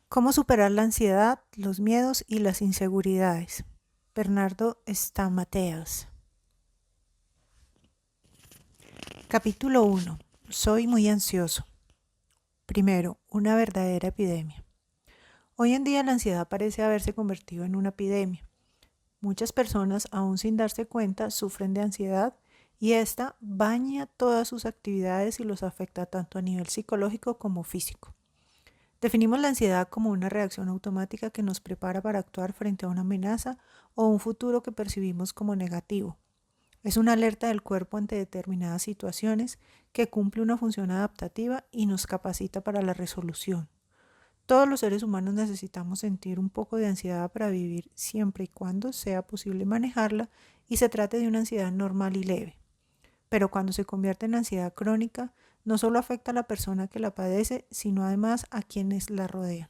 ¿Cómo superar la ansiedad, los miedos y las inseguridades? Bernardo Stamateas. Capítulo 1. Soy muy ansioso. Primero, una verdadera epidemia. Hoy en día la ansiedad parece haberse convertido en una epidemia. Muchas personas, aún sin darse cuenta, sufren de ansiedad y esta baña todas sus actividades y los afecta tanto a nivel psicológico como físico. Definimos la ansiedad como una reacción automática que nos prepara para actuar frente a una amenaza o un futuro que percibimos como negativo. Es una alerta del cuerpo ante determinadas situaciones que cumple una función adaptativa y nos capacita para la resolución. Todos los seres humanos necesitamos sentir un poco de ansiedad para vivir siempre y cuando sea posible manejarla y se trate de una ansiedad normal y leve. Pero cuando se convierte en ansiedad crónica, no solo afecta a la persona que la padece, sino además a quienes la rodean.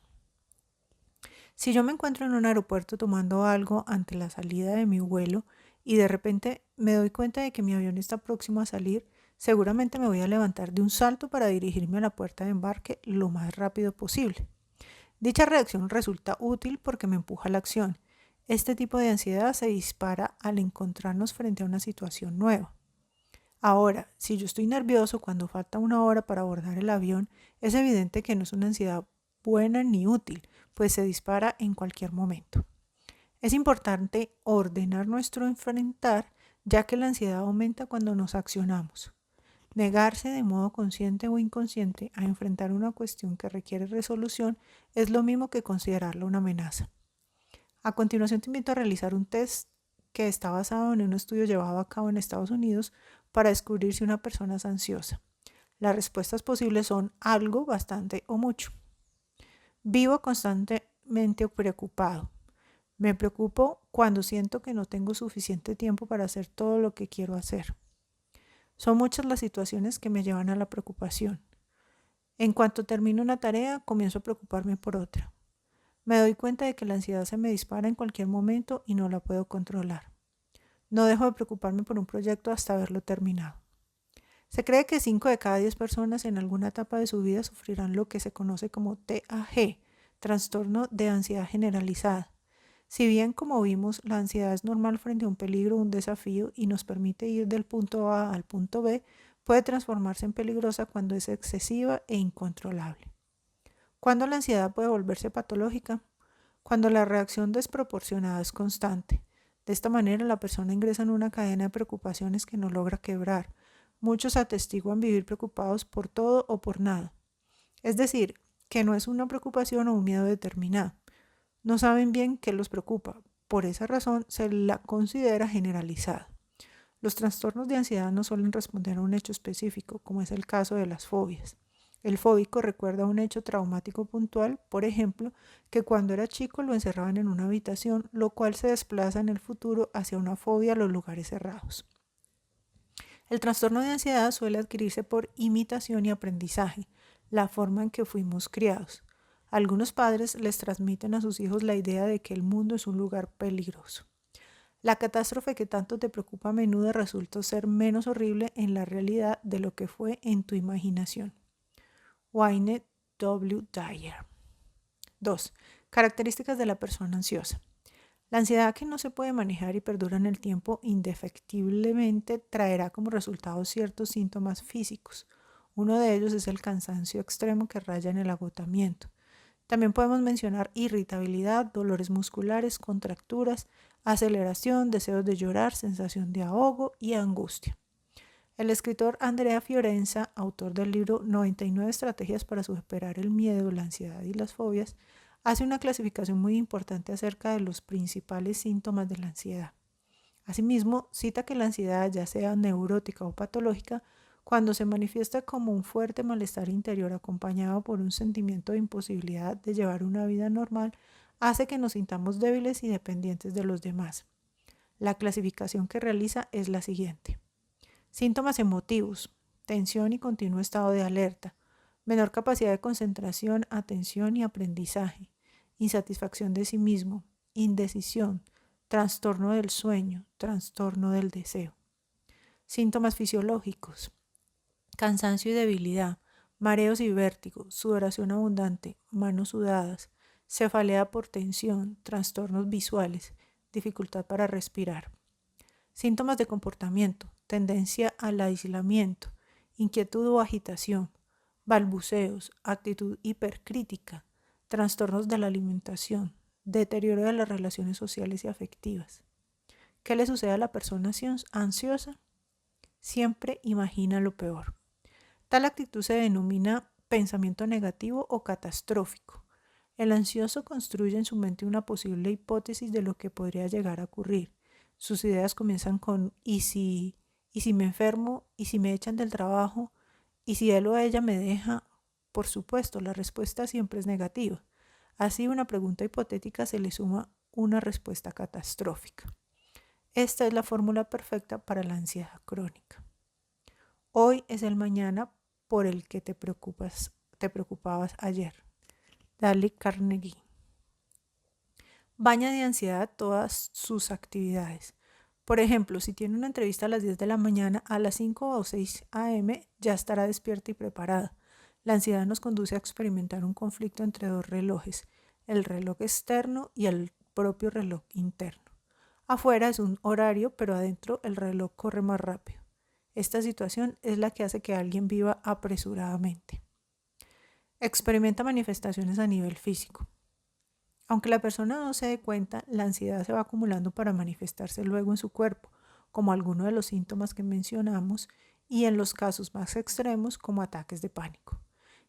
Si yo me encuentro en un aeropuerto tomando algo ante la salida de mi vuelo y de repente me doy cuenta de que mi avión está próximo a salir, seguramente me voy a levantar de un salto para dirigirme a la puerta de embarque lo más rápido posible. Dicha reacción resulta útil porque me empuja a la acción. Este tipo de ansiedad se dispara al encontrarnos frente a una situación nueva. Ahora, si yo estoy nervioso cuando falta una hora para abordar el avión, es evidente que no es una ansiedad buena ni útil, pues se dispara en cualquier momento. Es importante ordenar nuestro enfrentar, ya que la ansiedad aumenta cuando nos accionamos. Negarse de modo consciente o inconsciente a enfrentar una cuestión que requiere resolución es lo mismo que considerarla una amenaza. A continuación te invito a realizar un test que está basado en un estudio llevado a cabo en Estados Unidos para descubrir si una persona es ansiosa. Las respuestas posibles son algo, bastante o mucho. Vivo constantemente preocupado. Me preocupo cuando siento que no tengo suficiente tiempo para hacer todo lo que quiero hacer. Son muchas las situaciones que me llevan a la preocupación. En cuanto termino una tarea, comienzo a preocuparme por otra. Me doy cuenta de que la ansiedad se me dispara en cualquier momento y no la puedo controlar. No dejo de preocuparme por un proyecto hasta haberlo terminado. Se cree que 5 de cada 10 personas en alguna etapa de su vida sufrirán lo que se conoce como TAG, trastorno de ansiedad generalizada. Si bien, como vimos, la ansiedad es normal frente a un peligro o un desafío y nos permite ir del punto A al punto B, puede transformarse en peligrosa cuando es excesiva e incontrolable. ¿Cuándo la ansiedad puede volverse patológica? Cuando la reacción desproporcionada es constante. De esta manera, la persona ingresa en una cadena de preocupaciones que no logra quebrar. Muchos atestiguan vivir preocupados por todo o por nada. Es decir, que no es una preocupación o un miedo determinado. No saben bien qué los preocupa. Por esa razón se la considera generalizada. Los trastornos de ansiedad no suelen responder a un hecho específico, como es el caso de las fobias. El fóbico recuerda un hecho traumático puntual, por ejemplo, que cuando era chico lo encerraban en una habitación, lo cual se desplaza en el futuro hacia una fobia a los lugares cerrados. El trastorno de ansiedad suele adquirirse por imitación y aprendizaje, la forma en que fuimos criados. Algunos padres les transmiten a sus hijos la idea de que el mundo es un lugar peligroso. La catástrofe que tanto te preocupa a menudo resulta ser menos horrible en la realidad de lo que fue en tu imaginación. Wayne W. Dyer. 2. Características de la persona ansiosa. La ansiedad que no se puede manejar y perdura en el tiempo indefectiblemente traerá como resultado ciertos síntomas físicos. Uno de ellos es el cansancio extremo que raya en el agotamiento. También podemos mencionar irritabilidad, dolores musculares, contracturas, aceleración, deseos de llorar, sensación de ahogo y angustia. El escritor Andrea Fiorenza, autor del libro 99 estrategias para superar el miedo, la ansiedad y las fobias, hace una clasificación muy importante acerca de los principales síntomas de la ansiedad. Asimismo, cita que la ansiedad, ya sea neurótica o patológica, cuando se manifiesta como un fuerte malestar interior acompañado por un sentimiento de imposibilidad de llevar una vida normal, hace que nos sintamos débiles y dependientes de los demás. La clasificación que realiza es la siguiente. Síntomas emotivos: tensión y continuo estado de alerta, menor capacidad de concentración, atención y aprendizaje, insatisfacción de sí mismo, indecisión, trastorno del sueño, trastorno del deseo. Síntomas fisiológicos: cansancio y debilidad, mareos y vértigo, sudoración abundante, manos sudadas, cefalea por tensión, trastornos visuales, dificultad para respirar. Síntomas de comportamiento, tendencia al aislamiento, inquietud o agitación, balbuceos, actitud hipercrítica, trastornos de la alimentación, deterioro de las relaciones sociales y afectivas. ¿Qué le sucede a la persona ansiosa? Siempre imagina lo peor. Tal actitud se denomina pensamiento negativo o catastrófico. El ansioso construye en su mente una posible hipótesis de lo que podría llegar a ocurrir. Sus ideas comienzan con ¿y si me enfermo? ¿Y si me echan del trabajo? ¿Y si él o ella me deja? Por supuesto, la respuesta siempre es negativa. Así, una pregunta hipotética se le suma una respuesta catastrófica. Esta es la fórmula perfecta para la ansiedad crónica. Hoy es el mañana por el que te preocupabas ayer. Dale Carnegie. Baña de ansiedad todas sus actividades. Por ejemplo, si tiene una entrevista a las 10 de la mañana, a las 5 o 6 a.m. ya estará despierta y preparada. La ansiedad nos conduce a experimentar un conflicto entre dos relojes, el reloj externo y el propio reloj interno. Afuera es un horario, pero adentro el reloj corre más rápido. Esta situación es la que hace que alguien viva apresuradamente. Experimenta manifestaciones a nivel físico. Aunque la persona no se dé cuenta, la ansiedad se va acumulando para manifestarse luego en su cuerpo, como alguno de los síntomas que mencionamos, y en los casos más extremos, como ataques de pánico.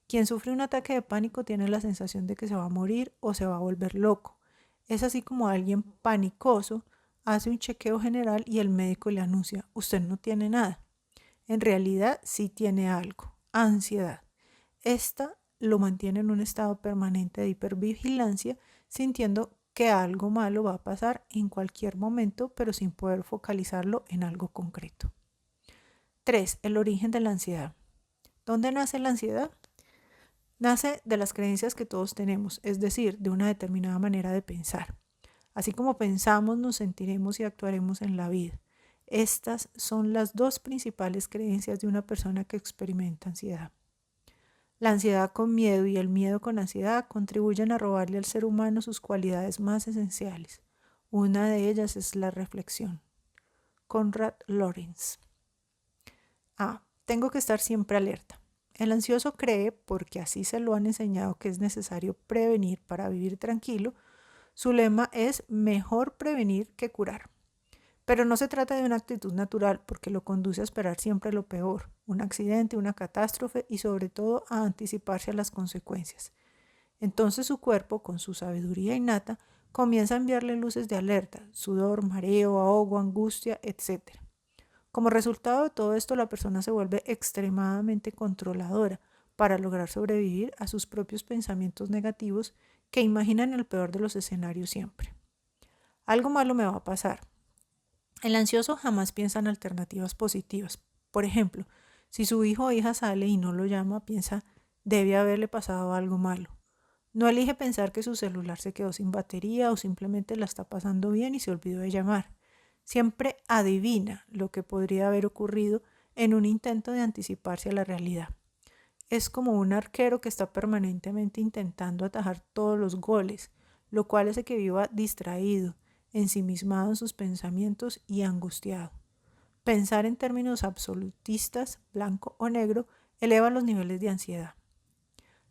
Quien sufre un ataque de pánico tiene la sensación de que se va a morir o se va a volver loco. Es así como alguien panicoso hace un chequeo general y el médico le anuncia: usted no tiene nada. En realidad sí tiene algo, ansiedad. Esta lo mantiene en un estado permanente de hipervigilancia, sintiendo que algo malo va a pasar en cualquier momento, pero sin poder focalizarlo en algo concreto. 3. El origen de la ansiedad. ¿Dónde nace la ansiedad? Nace de las creencias que todos tenemos, es decir, de una determinada manera de pensar. Así como pensamos, nos sentiremos y actuaremos en la vida. Estas son las dos principales creencias de una persona que experimenta ansiedad. La ansiedad con miedo y el miedo con ansiedad contribuyen a robarle al ser humano sus cualidades más esenciales. Una de ellas es la reflexión. Conrad Lorenz. Tengo que estar siempre alerta. El ansioso cree, porque así se lo han enseñado, que es necesario prevenir para vivir tranquilo. Su lema es mejor prevenir que curar. Pero no se trata de una actitud natural, porque lo conduce a esperar siempre lo peor, un accidente, una catástrofe y sobre todo a anticiparse a las consecuencias. Entonces su cuerpo, con su sabiduría innata, comienza a enviarle luces de alerta, sudor, mareo, ahogo, angustia, etc. Como resultado de todo esto, la persona se vuelve extremadamente controladora para lograr sobrevivir a sus propios pensamientos negativos que imaginan el peor de los escenarios siempre. Algo malo me va a pasar. El ansioso jamás piensa en alternativas positivas. Por ejemplo, si su hijo o hija sale y no lo llama, piensa: debe haberle pasado algo malo. No elige pensar que su celular se quedó sin batería o simplemente la está pasando bien y se olvidó de llamar. Siempre adivina lo que podría haber ocurrido en un intento de anticiparse a la realidad. Es como un arquero que está permanentemente intentando atajar todos los goles, lo cual hace que viva distraído, ensimismado en sus pensamientos y angustiado. Pensar en términos absolutistas, blanco o negro, eleva los niveles de ansiedad.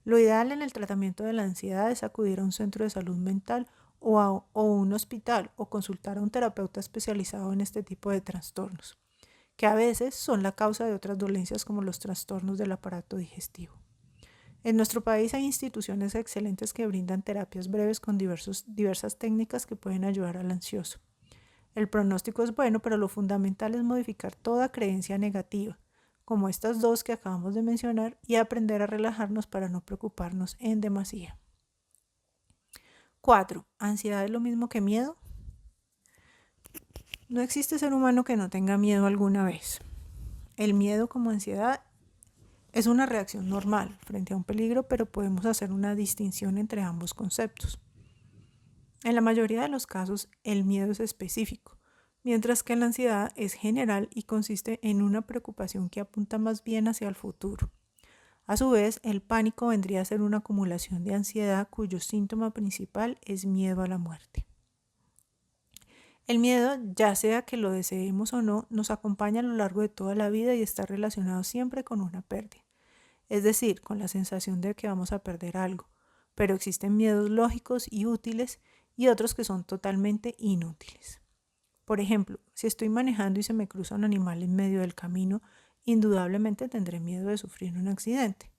Lo ideal en el tratamiento de la ansiedad es acudir a un centro de salud mental o un hospital o consultar a un terapeuta especializado en este tipo de trastornos, que a veces son la causa de otras dolencias como los trastornos del aparato digestivo. En nuestro país hay instituciones excelentes que brindan terapias breves con diversas técnicas que pueden ayudar al ansioso. El pronóstico es bueno, pero lo fundamental es modificar toda creencia negativa, como estas dos que acabamos de mencionar, y aprender a relajarnos para no preocuparnos en demasía. 4. ¿Ansiedad es lo mismo que miedo? No existe ser humano que no tenga miedo alguna vez. El miedo, como ansiedad, es una reacción normal frente a un peligro, pero podemos hacer una distinción entre ambos conceptos. En la mayoría de los casos, el miedo es específico, mientras que la ansiedad es general y consiste en una preocupación que apunta más bien hacia el futuro. A su vez, el pánico vendría a ser una acumulación de ansiedad cuyo síntoma principal es miedo a la muerte. El miedo, ya sea que lo deseemos o no, nos acompaña a lo largo de toda la vida y está relacionado siempre con una pérdida, es decir, con la sensación de que vamos a perder algo, pero existen miedos lógicos y útiles y otros que son totalmente inútiles. Por ejemplo, si estoy manejando y se me cruza un animal en medio del camino, indudablemente tendré miedo de sufrir un accidente.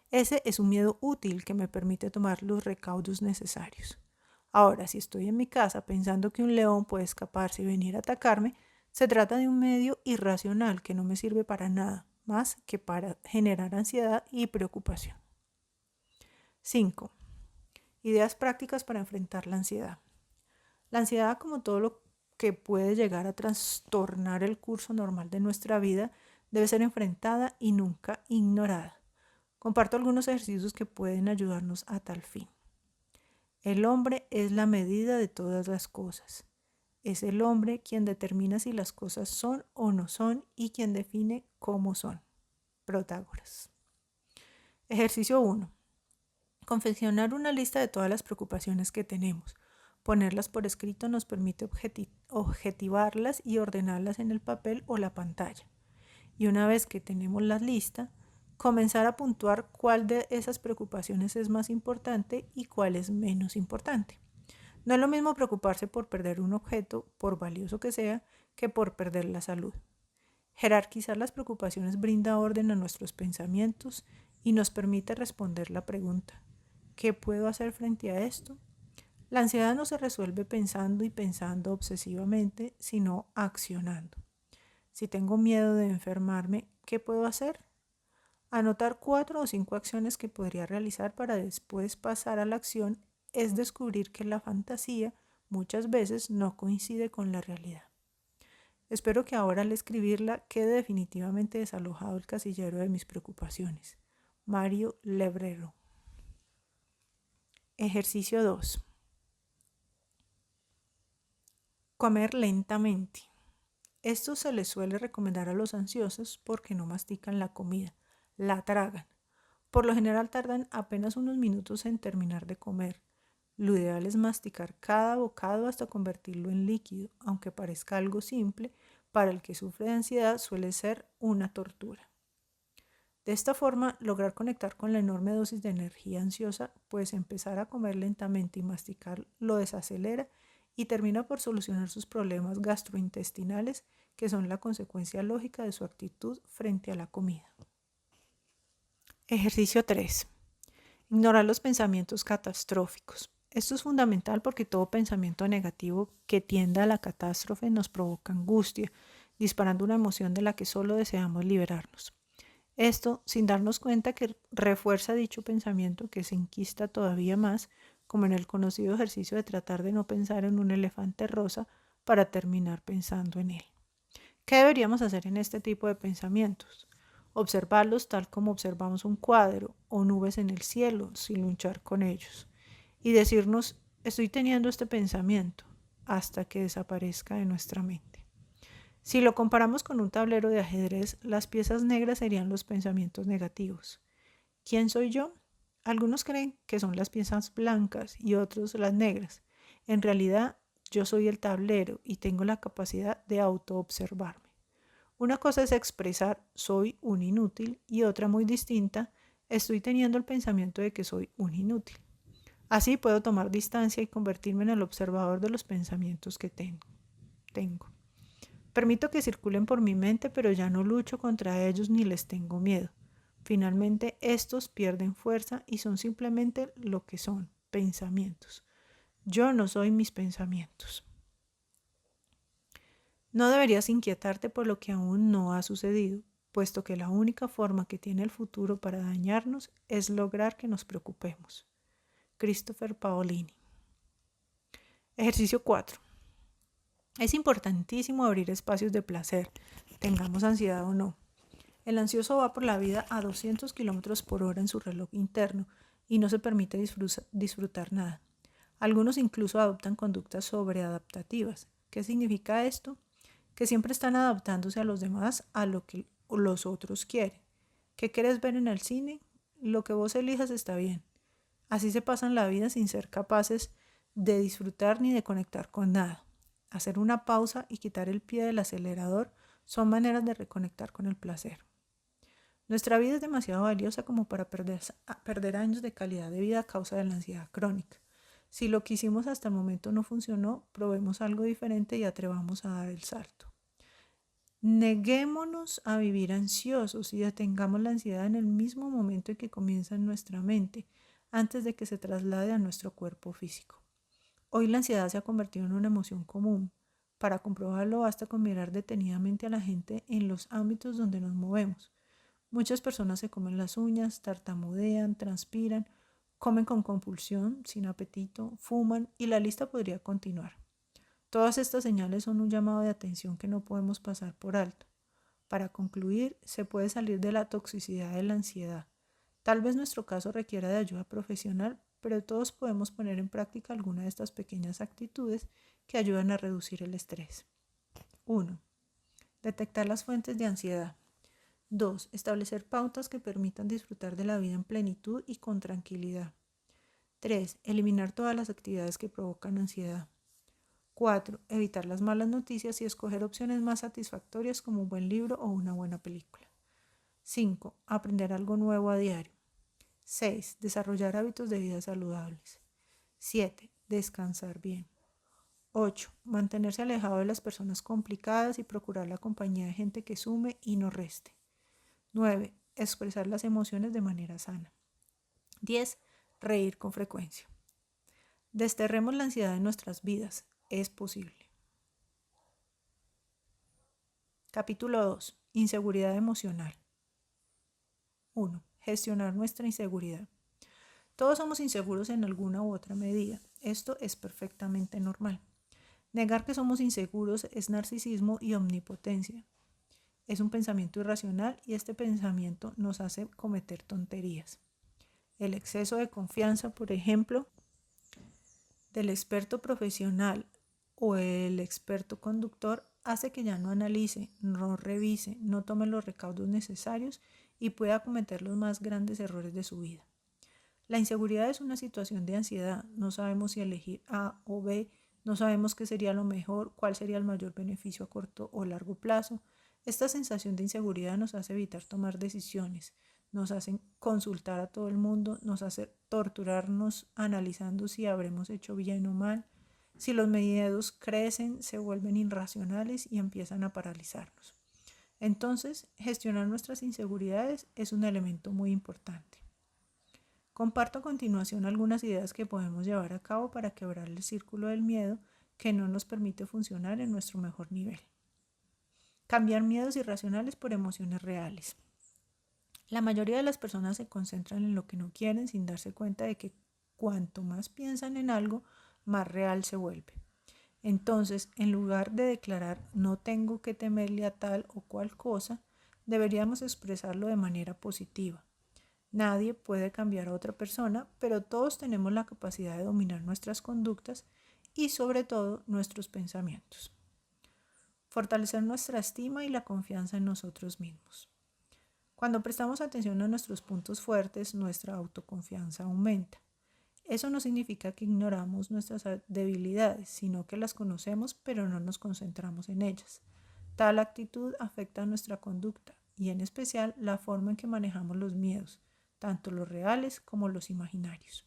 Ese es un miedo útil que me permite tomar los recaudos necesarios. Ahora, si estoy en mi casa pensando que un león puede escaparse y venir a atacarme, se trata de un medio irracional que no me sirve para nada, más que para generar ansiedad y preocupación. 5. Ideas prácticas para enfrentar la ansiedad. La ansiedad, como todo lo que puede llegar a trastornar el curso normal de nuestra vida, debe ser enfrentada y nunca ignorada. Comparto algunos ejercicios que pueden ayudarnos a tal fin. El hombre es la medida de todas las cosas. Es el hombre quien determina si las cosas son o no son y quien define cómo son. Protágoras. Ejercicio 1. Confeccionar una lista de todas las preocupaciones que tenemos. Ponerlas por escrito nos permite objetivarlas y ordenarlas en el papel o la pantalla. Y una vez que tenemos la lista, comenzar a puntuar cuál de esas preocupaciones es más importante y cuál es menos importante. No es lo mismo preocuparse por perder un objeto, por valioso que sea, que por perder la salud. Jerarquizar las preocupaciones brinda orden a nuestros pensamientos y nos permite responder la pregunta: ¿qué puedo hacer frente a esto? La ansiedad no se resuelve pensando y pensando obsesivamente, sino accionando. Si tengo miedo de enfermarme, ¿qué puedo hacer? Anotar 4 o 5 acciones que podría realizar para después pasar a la acción es descubrir que la fantasía muchas veces no coincide con la realidad. Espero que ahora al escribirla quede definitivamente desalojado el casillero de mis preocupaciones. Mario Lebrero. Ejercicio 2. Comer lentamente. Esto se les suele recomendar a los ansiosos porque no mastican la comida, la tragan. Por lo general tardan apenas unos minutos en terminar de comer. Lo ideal es masticar cada bocado hasta convertirlo en líquido, aunque parezca algo simple, para el que sufre de ansiedad suele ser una tortura. De esta forma, lograr conectar con la enorme dosis de energía ansiosa, pues empezar a comer lentamente y masticar lo desacelera y termina por solucionar sus problemas gastrointestinales, que son la consecuencia lógica de su actitud frente a la comida. Ejercicio 3. Ignorar los pensamientos catastróficos. Esto es fundamental porque todo pensamiento negativo que tienda a la catástrofe nos provoca angustia, disparando una emoción de la que solo deseamos liberarnos. Esto sin darnos cuenta que refuerza dicho pensamiento que se enquista todavía más, como en el conocido ejercicio de tratar de no pensar en un elefante rosa para terminar pensando en él. ¿Qué deberíamos hacer en este tipo de pensamientos? Observarlos tal como observamos un cuadro o nubes en el cielo, sin luchar con ellos. Y decirnos: estoy teniendo este pensamiento, hasta que desaparezca de nuestra mente. Si lo comparamos con un tablero de ajedrez, las piezas negras serían los pensamientos negativos. ¿Quién soy yo? Algunos creen que son las piezas blancas y otros las negras. En realidad, yo soy el tablero y tengo la capacidad de autoobservarme. Una cosa es expresar soy un inútil y otra muy distinta, estoy teniendo el pensamiento de que soy un inútil. Así puedo tomar distancia y convertirme en el observador de los pensamientos que tengo. Permito que circulen por mi mente, pero ya no lucho contra ellos ni les tengo miedo. Finalmente, estos pierden fuerza y son simplemente lo que son, pensamientos. Yo no soy mis pensamientos. No deberías inquietarte por lo que aún no ha sucedido, puesto que la única forma que tiene el futuro para dañarnos es lograr que nos preocupemos. Christopher Paolini. Ejercicio 4. Es importantísimo abrir espacios de placer, tengamos ansiedad o no. El ansioso va por la vida a 200 km/h en su reloj interno y no se permite disfrutar nada. Algunos incluso adoptan conductas sobreadaptativas. ¿Qué significa esto? Que siempre están adaptándose a los demás a lo que los otros quieren. ¿Qué quieres ver en el cine? lo que vos elijas está bien. Así se pasan la vida sin ser capaces de disfrutar ni de conectar con nada. Hacer una pausa y quitar el pie del acelerador son maneras de reconectar con el placer. Nuestra vida es demasiado valiosa como para perder años de calidad de vida a causa de la ansiedad crónica. Si lo que hicimos hasta el momento no funcionó, probemos algo diferente y atrevamos a dar el salto. Neguémonos a vivir ansiosos y detengamos la ansiedad en el mismo momento en que comienza en nuestra mente, antes de que se traslade a nuestro cuerpo físico. Hoy la ansiedad se ha convertido en una emoción común. Para comprobarlo basta con mirar detenidamente a la gente en los ámbitos donde nos movemos. Muchas personas se comen las uñas, tartamudean, transpiran, comen con compulsión, sin apetito, fuman y la lista podría continuar. Todas estas señales son un llamado de atención que no podemos pasar por alto. Para concluir, se puede salir de la toxicidad de la ansiedad. Tal vez nuestro caso requiera de ayuda profesional, pero todos podemos poner en práctica alguna de estas pequeñas actitudes que ayudan a reducir el estrés. 1. Detectar las fuentes de ansiedad. 2. Establecer pautas que permitan disfrutar de la vida en plenitud y con tranquilidad. 3. Eliminar todas las actividades que provocan ansiedad. 4. Evitar las malas noticias y escoger opciones más satisfactorias como un buen libro o una buena película. 5. Aprender algo nuevo a diario. 6. Desarrollar hábitos de vida saludables. 7. Descansar bien. 8. Mantenerse alejado de las personas complicadas y procurar la compañía de gente que sume y no reste. 9. Expresar las emociones de manera sana. 10. Reír con frecuencia. Desterremos la ansiedad de nuestras vidas. Es posible. Capítulo 2. Inseguridad emocional. 1. Gestionar nuestra inseguridad. Todos somos inseguros en alguna u otra medida. Esto es perfectamente normal. Negar que somos inseguros es narcisismo y omnipotencia. Es un pensamiento irracional y este pensamiento nos hace cometer tonterías. El exceso de confianza, por ejemplo, del experto profesional o el experto conductor hace que ya no analice, no revise, no tome los recaudos necesarios y pueda cometer los más grandes errores de su vida. La inseguridad es una situación de ansiedad. No sabemos si elegir A o B, no sabemos qué sería lo mejor, cuál sería el mayor beneficio a corto o largo plazo. Esta sensación de inseguridad nos hace evitar tomar decisiones, nos hace consultar a todo el mundo, nos hace torturarnos analizando si habremos hecho bien o mal. Si los miedos crecen, se vuelven irracionales y empiezan a paralizarnos. Entonces, gestionar nuestras inseguridades es un elemento muy importante. Comparto a continuación algunas ideas que podemos llevar a cabo para quebrar el círculo del miedo que no nos permite funcionar en nuestro mejor nivel. Cambiar miedos irracionales por emociones reales. La mayoría de las personas se concentran en lo que no quieren sin darse cuenta de que cuanto más piensan en algo, más real se vuelve. Entonces, en lugar de declarar no tengo que temerle a tal o cual cosa, deberíamos expresarlo de manera positiva. Nadie puede cambiar a otra persona, pero todos tenemos la capacidad de dominar nuestras conductas y sobre todo nuestros pensamientos. Fortalecer nuestra estima y la confianza en nosotros mismos. Cuando prestamos atención a nuestros puntos fuertes, nuestra autoconfianza aumenta. Eso no significa que ignoramos nuestras debilidades, sino que las conocemos pero no nos concentramos en ellas. Tal actitud afecta a nuestra conducta y en especial la forma en que manejamos los miedos, tanto los reales como los imaginarios.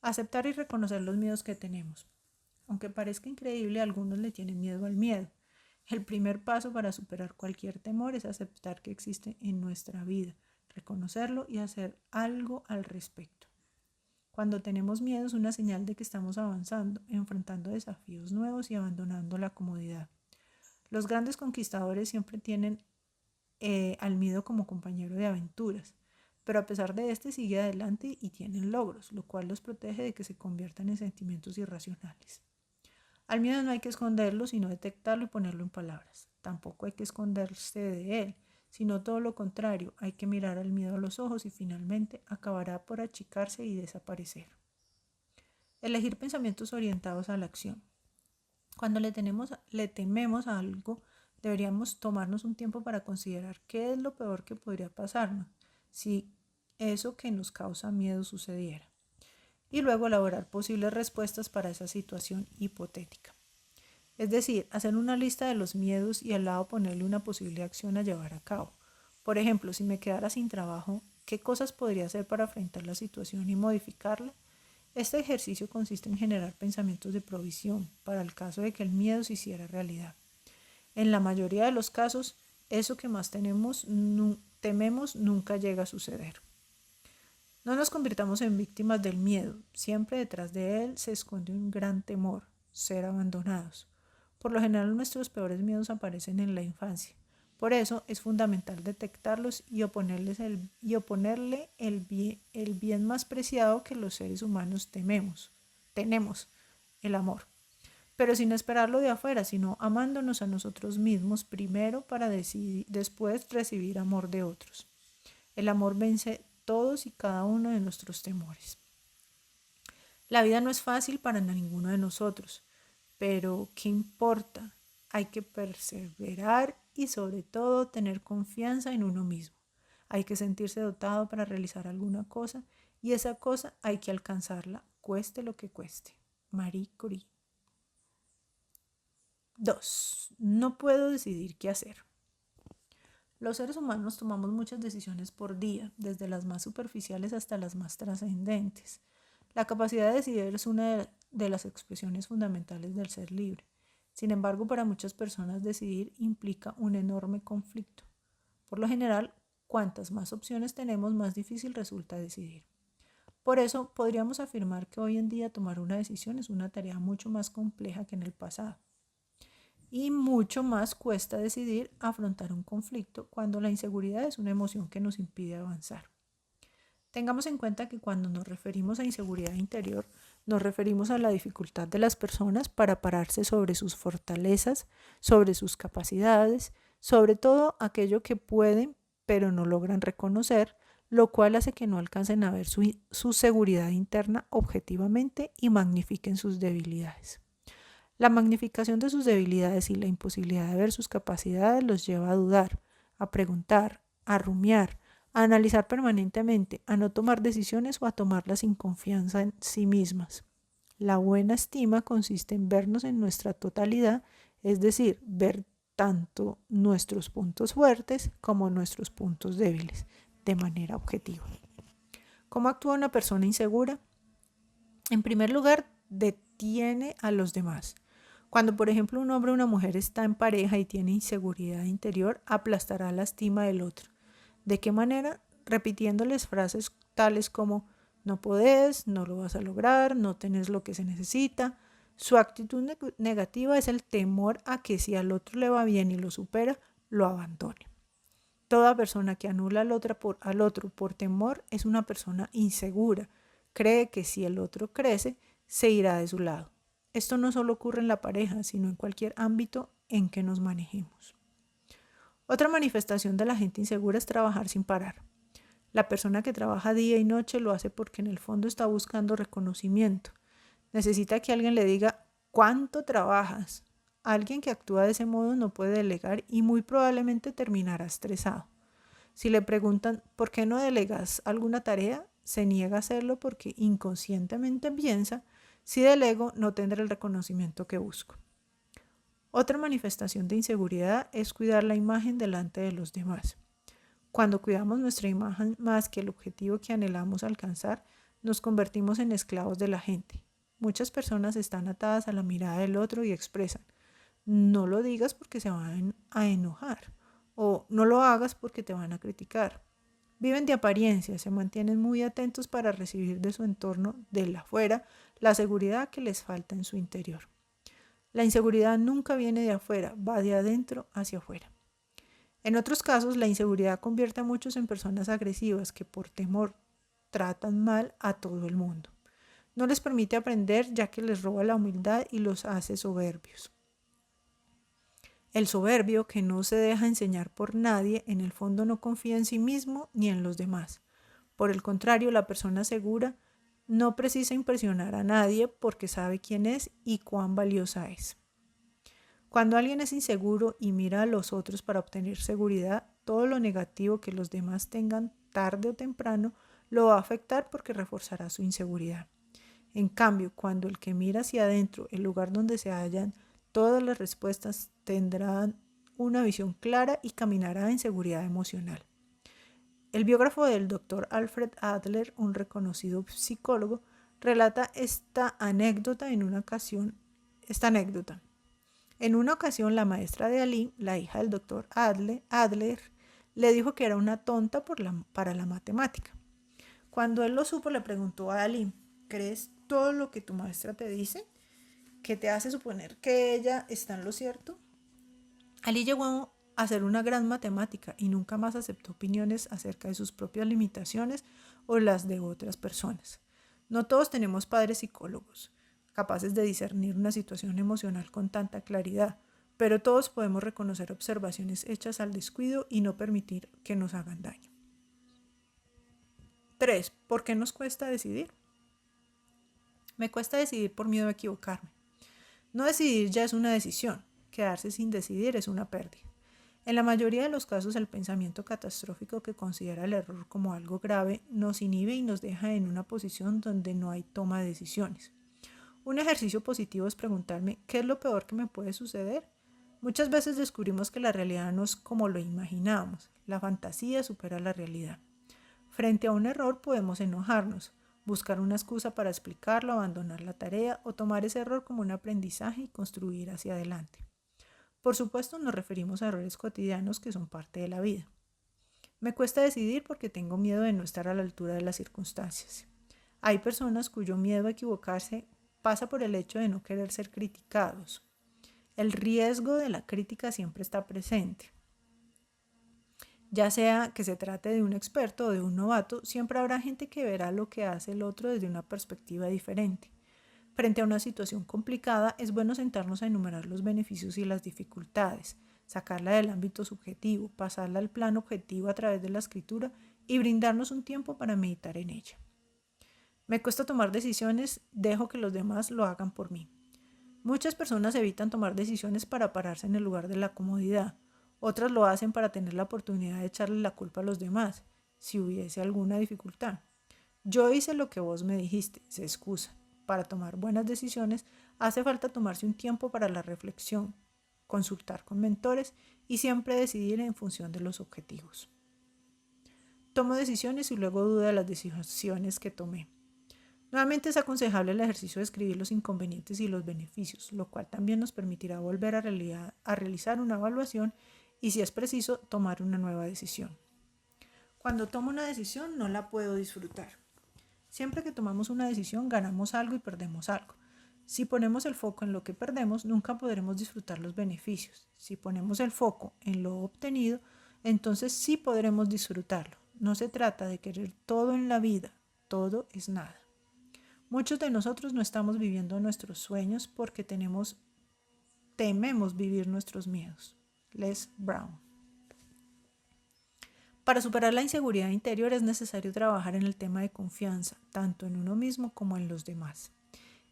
Aceptar y reconocer los miedos que tenemos. Aunque parezca increíble, algunos le tienen miedo al miedo. El primer paso para superar cualquier temor es aceptar que existe en nuestra vida, reconocerlo y hacer algo al respecto. Cuando tenemos miedo es una señal de que estamos avanzando, enfrentando desafíos nuevos y abandonando la comodidad. Los grandes conquistadores siempre tienen al miedo como compañero de aventuras, pero a pesar de este sigue adelante y tienen logros, lo cual los protege de que se conviertan en sentimientos irracionales. Al miedo no hay que esconderlo, sino detectarlo y ponerlo en palabras. Tampoco hay que esconderse de él, sino todo lo contrario, hay que mirar al miedo a los ojos y finalmente acabará por achicarse y desaparecer. Elegir pensamientos orientados a la acción. Cuando le tememos a algo, deberíamos tomarnos un tiempo para considerar qué es lo peor que podría pasarnos. Si eso que nos causa miedo sucediera y luego elaborar posibles respuestas para esa situación hipotética. Es decir, hacer una lista de los miedos y al lado ponerle una posible acción a llevar a cabo. Por ejemplo, si me quedara sin trabajo, ¿qué cosas podría hacer para enfrentar la situación y modificarla? Este ejercicio consiste en generar pensamientos de provisión para el caso de que el miedo se hiciera realidad. En la mayoría de los casos, eso que más tememos nunca llega a suceder. No nos convirtamos en víctimas del miedo. Siempre detrás de él se esconde un gran temor, ser abandonados. Por lo general, nuestros peores miedos aparecen en la infancia. Por eso es fundamental detectarlos y oponerle el bien más preciado que los seres humanos tenemos, el amor. Pero sin esperarlo de afuera, sino amándonos a nosotros mismos primero para después recibir amor de otros. El amor vence todos y cada uno de nuestros temores. La vida no es fácil para ninguno de nosotros, pero ¿qué importa? Hay que perseverar y sobre todo tener confianza en uno mismo. Hay que sentirse dotado para realizar alguna cosa y esa cosa hay que alcanzarla, cueste lo que cueste. Marie Curie. 2. No puedo decidir qué hacer. Los seres humanos tomamos muchas decisiones por día, desde las más superficiales hasta las más trascendentes. La capacidad de decidir es una de las expresiones fundamentales del ser libre. Sin embargo, para muchas personas decidir implica un enorme conflicto. Por lo general, cuantas más opciones tenemos, más difícil resulta decidir. Por eso, podríamos afirmar que hoy en día tomar una decisión es una tarea mucho más compleja que en el pasado. Y mucho más cuesta decidir afrontar un conflicto cuando la inseguridad es una emoción que nos impide avanzar. Tengamos en cuenta que cuando nos referimos a inseguridad interior, nos referimos a la dificultad de las personas para pararse sobre sus fortalezas, sobre sus capacidades, sobre todo aquello que pueden pero no logran reconocer, lo cual hace que no alcancen a ver su seguridad interna objetivamente y magnifiquen sus debilidades. La magnificación de sus debilidades y la imposibilidad de ver sus capacidades los lleva a dudar, a preguntar, a rumiar, a analizar permanentemente, a no tomar decisiones o a tomarlas sin confianza en sí mismas. La buena estima consiste en vernos en nuestra totalidad, es decir, ver tanto nuestros puntos fuertes como nuestros puntos débiles, de manera objetiva. ¿Cómo actúa una persona insegura? En primer lugar, detiene a los demás. Cuando, por ejemplo, un hombre o una mujer está en pareja y tiene inseguridad interior, aplastará la estima del otro. ¿De qué manera? Repitiéndoles frases tales como no podés, no lo vas a lograr, no tenés lo que se necesita. Su actitud negativa es el temor a que si al otro le va bien y lo supera, lo abandone. Toda persona que anula al otro por temor es una persona insegura. Cree que si el otro crece, se irá de su lado. Esto no solo ocurre en la pareja, sino en cualquier ámbito en que nos manejemos. Otra manifestación de la gente insegura es trabajar sin parar. La persona que trabaja día y noche lo hace porque en el fondo está buscando reconocimiento. Necesita que alguien le diga ¿cuánto trabajas? Alguien que actúa de ese modo no puede delegar y muy probablemente terminará estresado. Si le preguntan ¿por qué no delegas alguna tarea? Se niega a hacerlo porque inconscientemente piensa si delego no tendré el reconocimiento que busco. Otra manifestación de inseguridad es cuidar la imagen delante de los demás. Cuando cuidamos nuestra imagen más que el objetivo que anhelamos alcanzar, nos convertimos en esclavos de la gente. Muchas personas están atadas a la mirada del otro y expresan, no lo digas porque se van a enojar o no lo hagas porque te van a criticar. Viven de apariencia, se mantienen muy atentos para recibir de su entorno, de afuera, la seguridad que les falta en su interior. La inseguridad nunca viene de afuera, va de adentro hacia afuera. En otros casos, la inseguridad convierte a muchos en personas agresivas que por temor tratan mal a todo el mundo. No les permite aprender ya que les roba la humildad y los hace soberbios. El soberbio, que no se deja enseñar por nadie, en el fondo no confía en sí mismo ni en los demás. Por el contrario, la persona segura no precisa impresionar a nadie porque sabe quién es y cuán valiosa es. Cuando alguien es inseguro y mira a los otros para obtener seguridad, todo lo negativo que los demás tengan tarde o temprano lo va a afectar porque reforzará su inseguridad. En cambio, cuando el que mira hacia adentro, el lugar donde se hallan todas las respuestas, tendrá una visión clara y caminará en seguridad emocional. El biógrafo del Dr. Alfred Adler, un reconocido psicólogo, relata esta anécdota. En una ocasión, la maestra de Ali, la hija del Dr. Adler, le dijo que era una tonta para la matemática. Cuando él lo supo, le preguntó a Ali: ¿crees todo lo que tu maestra te dice? ¿Qué te hace suponer que ella está en lo cierto? Ali llegó a ser una gran matemática y nunca más aceptó opiniones acerca de sus propias limitaciones o las de otras personas. No todos tenemos padres psicólogos capaces de discernir una situación emocional con tanta claridad, pero todos podemos reconocer observaciones hechas al descuido y no permitir que nos hagan daño. 3. ¿Por qué nos cuesta decidir? Me cuesta decidir por miedo a equivocarme. No decidir ya es una decisión. Quedarse sin decidir es una pérdida. En la mayoría de los casos, el pensamiento catastrófico, que considera el error como algo grave, nos inhibe y nos deja en una posición donde no hay toma de decisiones. Un ejercicio positivo es preguntarme: ¿qué es lo peor que me puede suceder? Muchas veces descubrimos que la realidad no es como lo imaginábamos. La fantasía supera la realidad. Frente a un error podemos enojarnos, buscar una excusa para explicarlo, abandonar la tarea o tomar ese error como un aprendizaje y construir hacia adelante. Por supuesto, nos referimos a errores cotidianos que son parte de la vida. Me cuesta decidir porque tengo miedo de no estar a la altura de las circunstancias. Hay personas cuyo miedo a equivocarse pasa por el hecho de no querer ser criticados. El riesgo de la crítica siempre está presente. Ya sea que se trate de un experto o de un novato, siempre habrá gente que verá lo que hace el otro desde una perspectiva diferente. Frente a una situación complicada, es bueno sentarnos a enumerar los beneficios y las dificultades, sacarla del ámbito subjetivo, pasarla al plano objetivo a través de la escritura y brindarnos un tiempo para meditar en ella. Me cuesta tomar decisiones, dejo que los demás lo hagan por mí. Muchas personas evitan tomar decisiones para pararse en el lugar de la comodidad. Otras lo hacen para tener la oportunidad de echarle la culpa a los demás, si hubiese alguna dificultad. Yo hice lo que vos me dijiste, se excusa. Para tomar buenas decisiones hace falta tomarse un tiempo para la reflexión, consultar con mentores y siempre decidir en función de los objetivos. Tomo decisiones y luego dudo de las decisiones que tomé. Nuevamente es aconsejable el ejercicio de escribir los inconvenientes y los beneficios, lo cual también nos permitirá volver a realizar una evaluación y, si es preciso, tomar una nueva decisión. Cuando tomo una decisión no la puedo disfrutar. Siempre que tomamos una decisión ganamos algo y perdemos algo. Si ponemos el foco en lo que perdemos, nunca podremos disfrutar los beneficios. Si ponemos el foco en lo obtenido, entonces sí podremos disfrutarlo. No se trata de querer todo en la vida, todo es nada. Muchos de nosotros no estamos viviendo nuestros sueños porque tememos vivir nuestros miedos. Les Brown. Para superar la inseguridad interior es necesario trabajar en el tema de confianza, tanto en uno mismo como en los demás.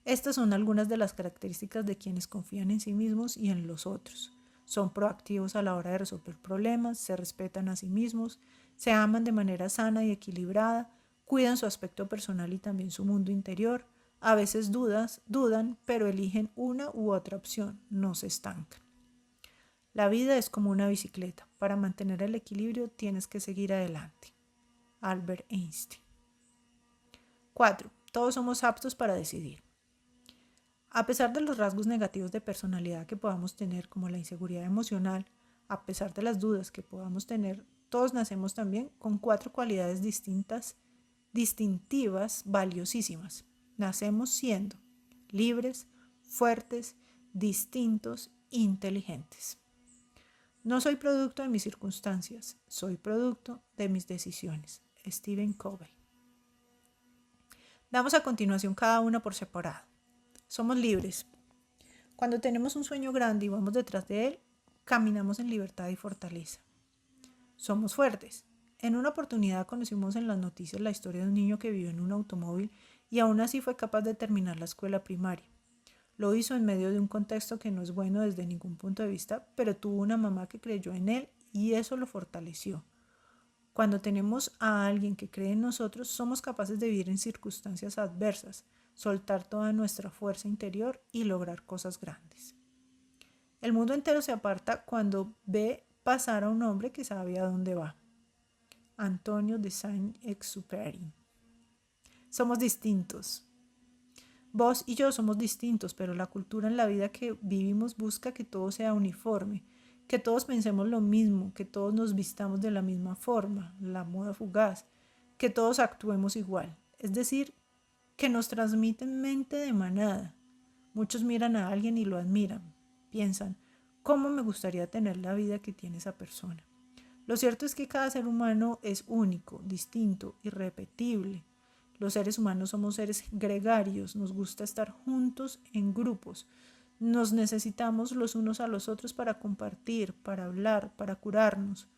Estas son algunas de las características de quienes confían en sí mismos y en los otros. Son proactivos a la hora de resolver problemas, se respetan a sí mismos, se aman de manera sana y equilibrada, cuidan su aspecto personal y también su mundo interior. A veces dudan, pero eligen una u otra opción, no se estancan. La vida es como una bicicleta. Para mantener el equilibrio tienes que seguir adelante. Albert Einstein. 4. Todos somos aptos para decidir. A pesar de los rasgos negativos de personalidad que podamos tener, como la inseguridad emocional, a pesar de las dudas que podamos tener, todos nacemos también con 4 cualidades distintivas, valiosísimas. Nacemos siendo libres, fuertes, distintos, inteligentes. No soy producto de mis circunstancias, soy producto de mis decisiones. Stephen Covey. Damos a continuación cada una por separado. Somos libres. Cuando tenemos un sueño grande y vamos detrás de él, caminamos en libertad y fortaleza. Somos fuertes. En una oportunidad conocimos en las noticias la historia de un niño que vivió en un automóvil y aún así fue capaz de terminar la escuela primaria. Lo hizo en medio de un contexto que no es bueno desde ningún punto de vista, pero tuvo una mamá que creyó en él y eso lo fortaleció. Cuando tenemos a alguien que cree en nosotros, somos capaces de vivir en circunstancias adversas, soltar toda nuestra fuerza interior y lograr cosas grandes. El mundo entero se aparta cuando ve pasar a un hombre que sabe a dónde va. Antonio de Saint-Exupéry. Somos distintos. Vos y yo somos distintos, pero la cultura en la vida que vivimos busca que todo sea uniforme, que todos pensemos lo mismo, que todos nos vistamos de la misma forma, la moda fugaz, que todos actuemos igual. Es decir, que nos transmiten mente de manada. Muchos miran a alguien y lo admiran. Piensan, ¿cómo me gustaría tener la vida que tiene esa persona? Lo cierto es que cada ser humano es único, distinto, irrepetible. Los seres humanos somos seres gregarios, nos gusta estar juntos en grupos. Nos necesitamos los unos a los otros para compartir, para hablar, para curarnos.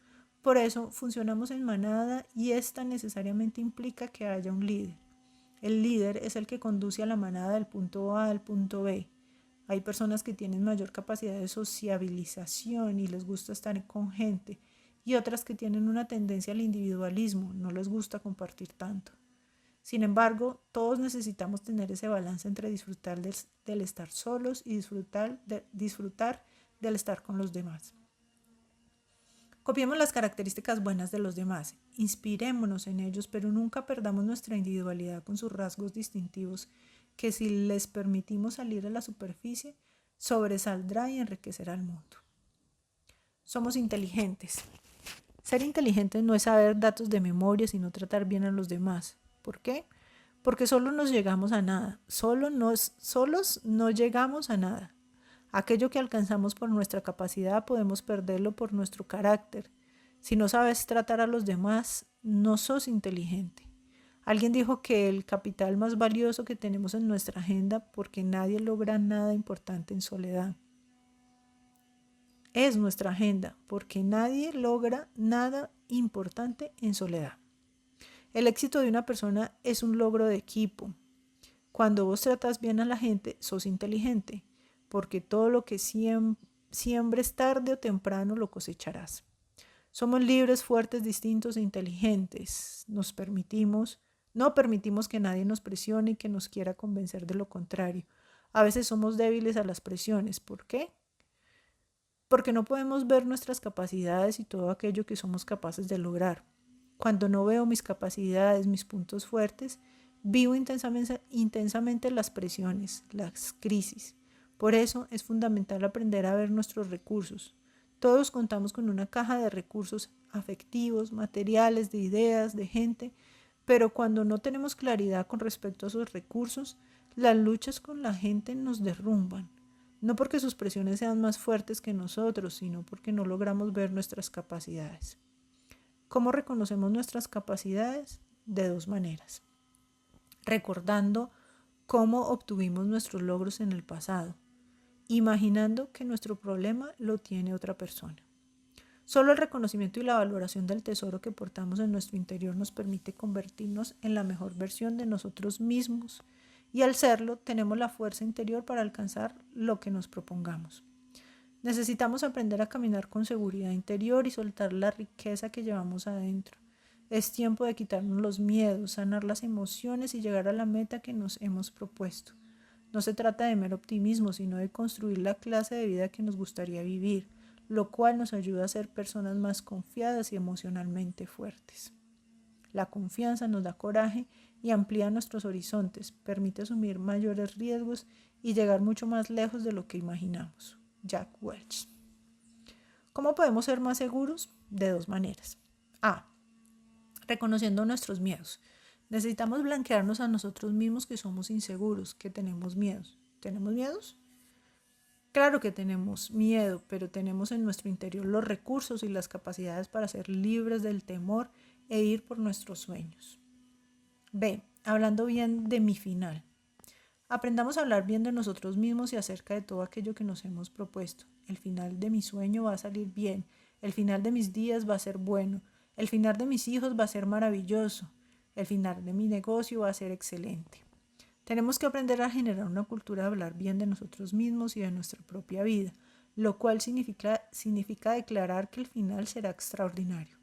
Por eso funcionamos en manada y esta necesariamente implica que haya un líder. El líder es el que conduce a la manada del punto A al punto B. Hay personas que tienen mayor capacidad de sociabilización y les gusta estar con gente, y otras que tienen una tendencia al individualismo, no les gusta compartir tanto. Sin embargo, todos necesitamos tener ese balance entre disfrutar del estar solos y disfrutar del estar con los demás. Copiemos las características buenas de los demás, inspirémonos en ellos, pero nunca perdamos nuestra individualidad con sus rasgos distintivos, que si les permitimos salir a la superficie, sobresaldrá y enriquecerá al mundo. Somos inteligentes. Ser inteligente no es saber datos de memoria, sino tratar bien a los demás. ¿Por qué? Porque solos no llegamos a nada. Solos no llegamos a nada. Aquello que alcanzamos por nuestra capacidad podemos perderlo por nuestro carácter. Si no sabes tratar a los demás, no sos inteligente. Alguien dijo que el capital más valioso que tenemos en nuestra agenda, porque nadie logra nada importante en soledad. Es nuestra agenda, porque nadie logra nada importante en soledad. El éxito de una persona es un logro de equipo. Cuando vos tratas bien a la gente, sos inteligente, porque todo lo que siembres tarde o temprano lo cosecharás. Somos libres, fuertes, distintos e inteligentes. No permitimos que nadie nos presione y que nos quiera convencer de lo contrario. A veces somos débiles a las presiones. ¿Por qué? Porque no podemos ver nuestras capacidades y todo aquello que somos capaces de lograr. Cuando no veo mis capacidades, mis puntos fuertes, vivo intensamente las presiones, las crisis. Por eso es fundamental aprender a ver nuestros recursos. Todos contamos con una caja de recursos afectivos, materiales, de ideas, de gente, pero cuando no tenemos claridad con respecto a esos recursos, las luchas con la gente nos derrumban. No porque sus presiones sean más fuertes que nosotros, sino porque no logramos ver nuestras capacidades. ¿Cómo reconocemos nuestras capacidades? De dos maneras. Recordando cómo obtuvimos nuestros logros en el pasado, imaginando que nuestro problema lo tiene otra persona. Solo el reconocimiento y la valoración del tesoro que portamos en nuestro interior nos permite convertirnos en la mejor versión de nosotros mismos, y al serlo tenemos la fuerza interior para alcanzar lo que nos propongamos. Necesitamos aprender a caminar con seguridad interior y soltar la riqueza que llevamos adentro. Es tiempo de quitarnos los miedos, sanar las emociones y llegar a la meta que nos hemos propuesto. No se trata de mero optimismo, sino de construir la clase de vida que nos gustaría vivir, lo cual nos ayuda a ser personas más confiadas y emocionalmente fuertes. La confianza nos da coraje y amplía nuestros horizontes, permite asumir mayores riesgos y llegar mucho más lejos de lo que imaginamos. Jack Welch. ¿Cómo podemos ser más seguros? De dos maneras. A. Reconociendo nuestros miedos. Necesitamos blanquearnos a nosotros mismos que somos inseguros, que tenemos miedos. ¿Tenemos miedos? Claro que tenemos miedo, pero tenemos en nuestro interior los recursos y las capacidades para ser libres del temor e ir por nuestros sueños. B. Hablando bien de mi final. Aprendamos a hablar bien de nosotros mismos y acerca de todo aquello que nos hemos propuesto. El final de mi sueño va a salir bien. El final de mis días va a ser bueno. El final de mis hijos va a ser maravilloso. El final de mi negocio va a ser excelente. Tenemos que aprender a generar una cultura de hablar bien de nosotros mismos y de nuestra propia vida, lo cual significa declarar que el final será extraordinario.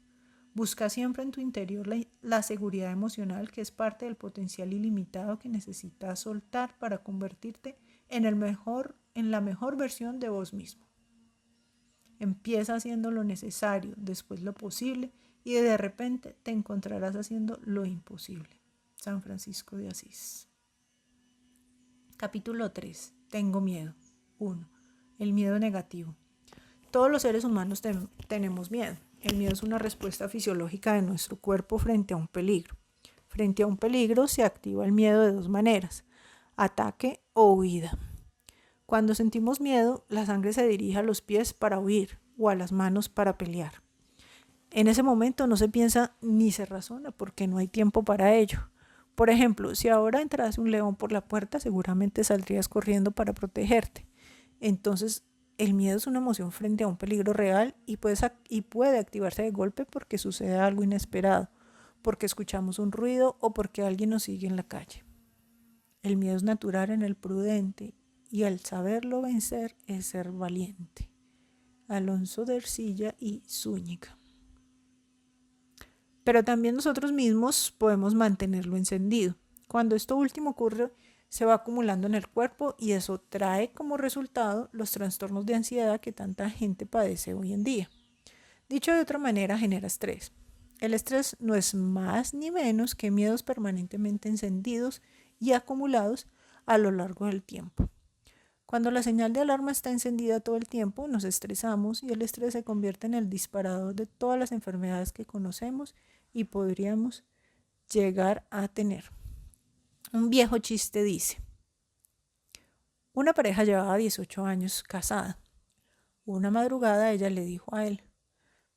Busca siempre en tu interior la seguridad emocional, que es parte del potencial ilimitado que necesitas soltar para convertirte en la mejor versión de vos mismo. Empieza haciendo lo necesario, después lo posible, y de repente te encontrarás haciendo lo imposible. San Francisco de Asís. Capítulo 3. Tengo miedo. 1. El miedo negativo. Todos los seres humanos tenemos miedo. El miedo es una respuesta fisiológica de nuestro cuerpo frente a un peligro. Frente a un peligro se activa el miedo de dos maneras: ataque o huida. Cuando sentimos miedo, la sangre se dirige a los pies para huir o a las manos para pelear. En ese momento no se piensa ni se razona porque no hay tiempo para ello. Por ejemplo, si ahora entrase un león por la puerta, seguramente saldrías corriendo para protegerte. Entonces, el miedo es una emoción frente a un peligro real y puede activarse de golpe porque sucede algo inesperado, porque escuchamos un ruido o porque alguien nos sigue en la calle. El miedo es natural en el prudente y al saberlo vencer es ser valiente. Alonso de Ercilla y Zúñiga. Pero también nosotros mismos podemos mantenerlo encendido. Cuando esto último ocurre, se va acumulando en el cuerpo y eso trae como resultado los trastornos de ansiedad que tanta gente padece hoy en día. Dicho de otra manera, genera estrés. El estrés no es más ni menos que miedos permanentemente encendidos y acumulados a lo largo del tiempo. Cuando la señal de alarma está encendida todo el tiempo, nos estresamos y el estrés se convierte en el disparador de todas las enfermedades que conocemos y podríamos llegar a tener. Un viejo chiste dice: una pareja llevaba 18 años casada. Una madrugada ella le dijo a él: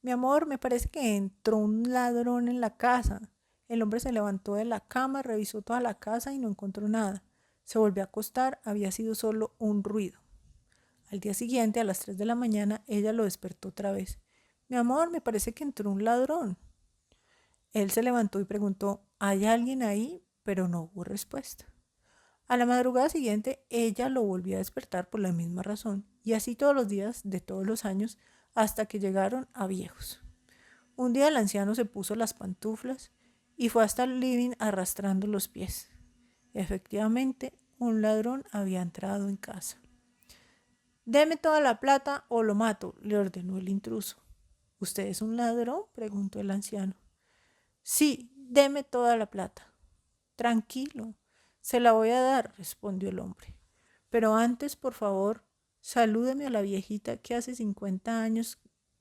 mi amor, me parece que entró un ladrón en la casa. El hombre se levantó de la cama, revisó toda la casa y no encontró nada. Se volvió a acostar, había sido solo un ruido. Al día siguiente, a las 3 de la mañana, ella lo despertó otra vez. Mi amor, me parece que entró un ladrón. Él se levantó y preguntó: ¿hay alguien ahí? Pero no hubo respuesta. A la madrugada siguiente, ella lo volvió a despertar por la misma razón, y así todos los días de todos los años, hasta que llegaron a viejos. Un día el anciano se puso las pantuflas y fue hasta el living arrastrando los pies. Efectivamente, un ladrón había entrado en casa. Deme toda la plata o lo mato, le ordenó el intruso. ¿Usted es un ladrón?, preguntó el anciano. Sí, deme toda la plata. Tranquilo, se la voy a dar, respondió el hombre. Pero antes, por favor, salúdeme a la viejita que hace 50 años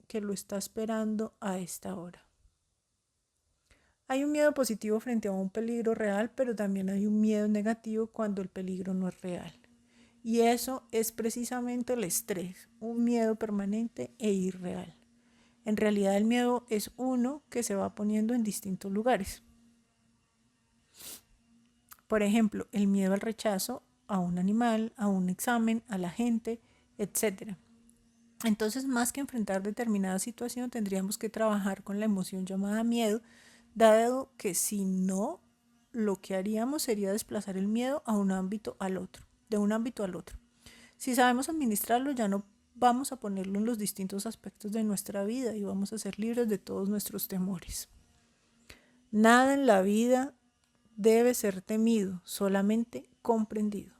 que lo está esperando a esta hora. Hay un miedo positivo frente a un peligro real, pero también hay un miedo negativo cuando el peligro no es real. Y eso es precisamente el estrés, un miedo permanente e irreal. En realidad el miedo es uno que se va poniendo en distintos lugares. Por ejemplo, el miedo al rechazo a un animal, a un examen, a la gente, etc. Entonces, más que enfrentar determinada situación, tendríamos que trabajar con la emoción llamada miedo, dado que si no, lo que haríamos sería desplazar el miedo a un ámbito al otro, de un ámbito al otro. Si sabemos administrarlo, ya no vamos a ponerlo en los distintos aspectos de nuestra vida y vamos a ser libres de todos nuestros temores. Nada en la vida debe ser temido, solamente comprendido.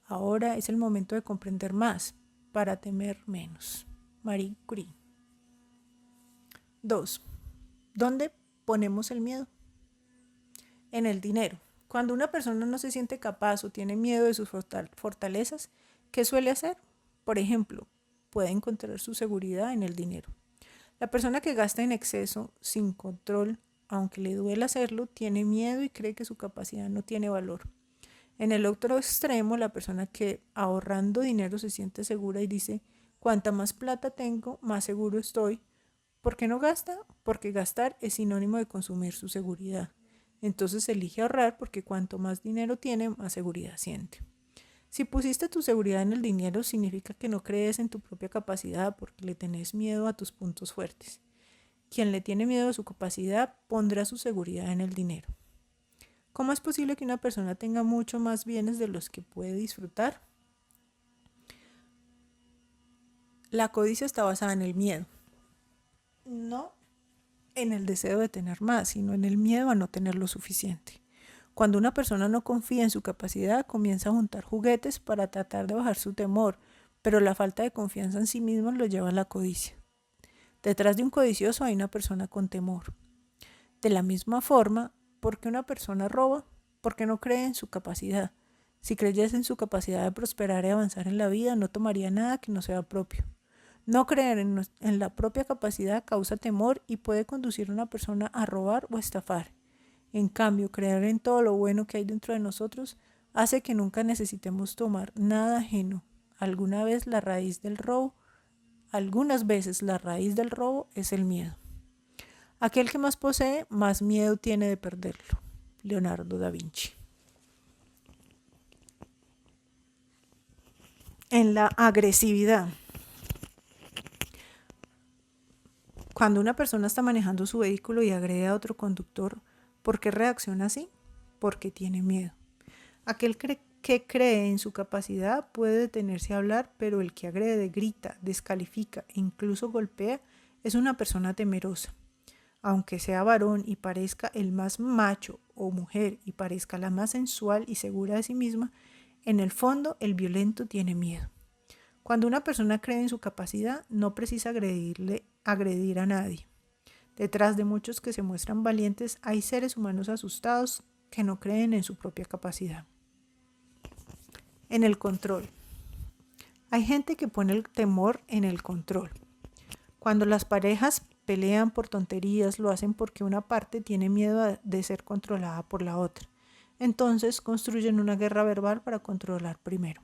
Ahora es el momento de comprender más para temer menos. Marie Curie. 2. ¿Dónde ponemos el miedo? En el dinero. Cuando una persona no se siente capaz o tiene miedo de sus fortalezas, ¿qué suele hacer? Por ejemplo, puede encontrar su seguridad en el dinero. La persona que gasta en exceso, sin control, aunque le duele hacerlo, tiene miedo y cree que su capacidad no tiene valor. En el otro extremo, la persona que ahorrando dinero se siente segura y dice: cuanta más plata tengo, más seguro estoy. ¿Por qué no gasta? Porque gastar es sinónimo de consumir su seguridad. Entonces elige ahorrar porque cuanto más dinero tiene, más seguridad siente. Si pusiste tu seguridad en el dinero, significa que no crees en tu propia capacidad porque le tenés miedo a tus puntos fuertes. Quien le tiene miedo a su capacidad pondrá su seguridad en el dinero. ¿Cómo es posible que una persona tenga mucho más bienes de los que puede disfrutar? La codicia está basada en el miedo. No en el deseo de tener más, sino en el miedo a no tener lo suficiente. Cuando una persona no confía en su capacidad, comienza a juntar juguetes para tratar de bajar su temor, pero la falta de confianza en sí mismo lo lleva a la codicia. Detrás de un codicioso hay una persona con temor. De la misma forma, ¿por qué una persona roba? Porque no cree en su capacidad. Si creyese en su capacidad de prosperar y avanzar en la vida, no tomaría nada que no sea propio. No creer en la propia capacidad causa temor y puede conducir a una persona a robar o estafar. En cambio, creer en todo lo bueno que hay dentro de nosotros hace que nunca necesitemos tomar nada ajeno. Algunas veces la raíz del robo es el miedo. Aquel que más posee, más miedo tiene de perderlo. Leonardo da Vinci. En la agresividad. Cuando una persona está manejando su vehículo y agrede a otro conductor, ¿por qué reacciona así? Porque tiene miedo. Aquel que cree en su capacidad puede detenerse a hablar, pero el que agrede, grita, descalifica e incluso golpea es una persona temerosa. Aunque sea varón y parezca el más macho o mujer y parezca la más sensual y segura de sí misma, en el fondo el violento tiene miedo. Cuando una persona cree en su capacidad, no precisa agredir a nadie. Detrás de muchos que se muestran valientes, hay seres humanos asustados que no creen en su propia capacidad. En el control. Hay gente que pone el temor en el control. Cuando las parejas pelean por tonterías, lo hacen porque una parte tiene miedo de ser controlada por la otra. Entonces construyen una guerra verbal para controlar primero.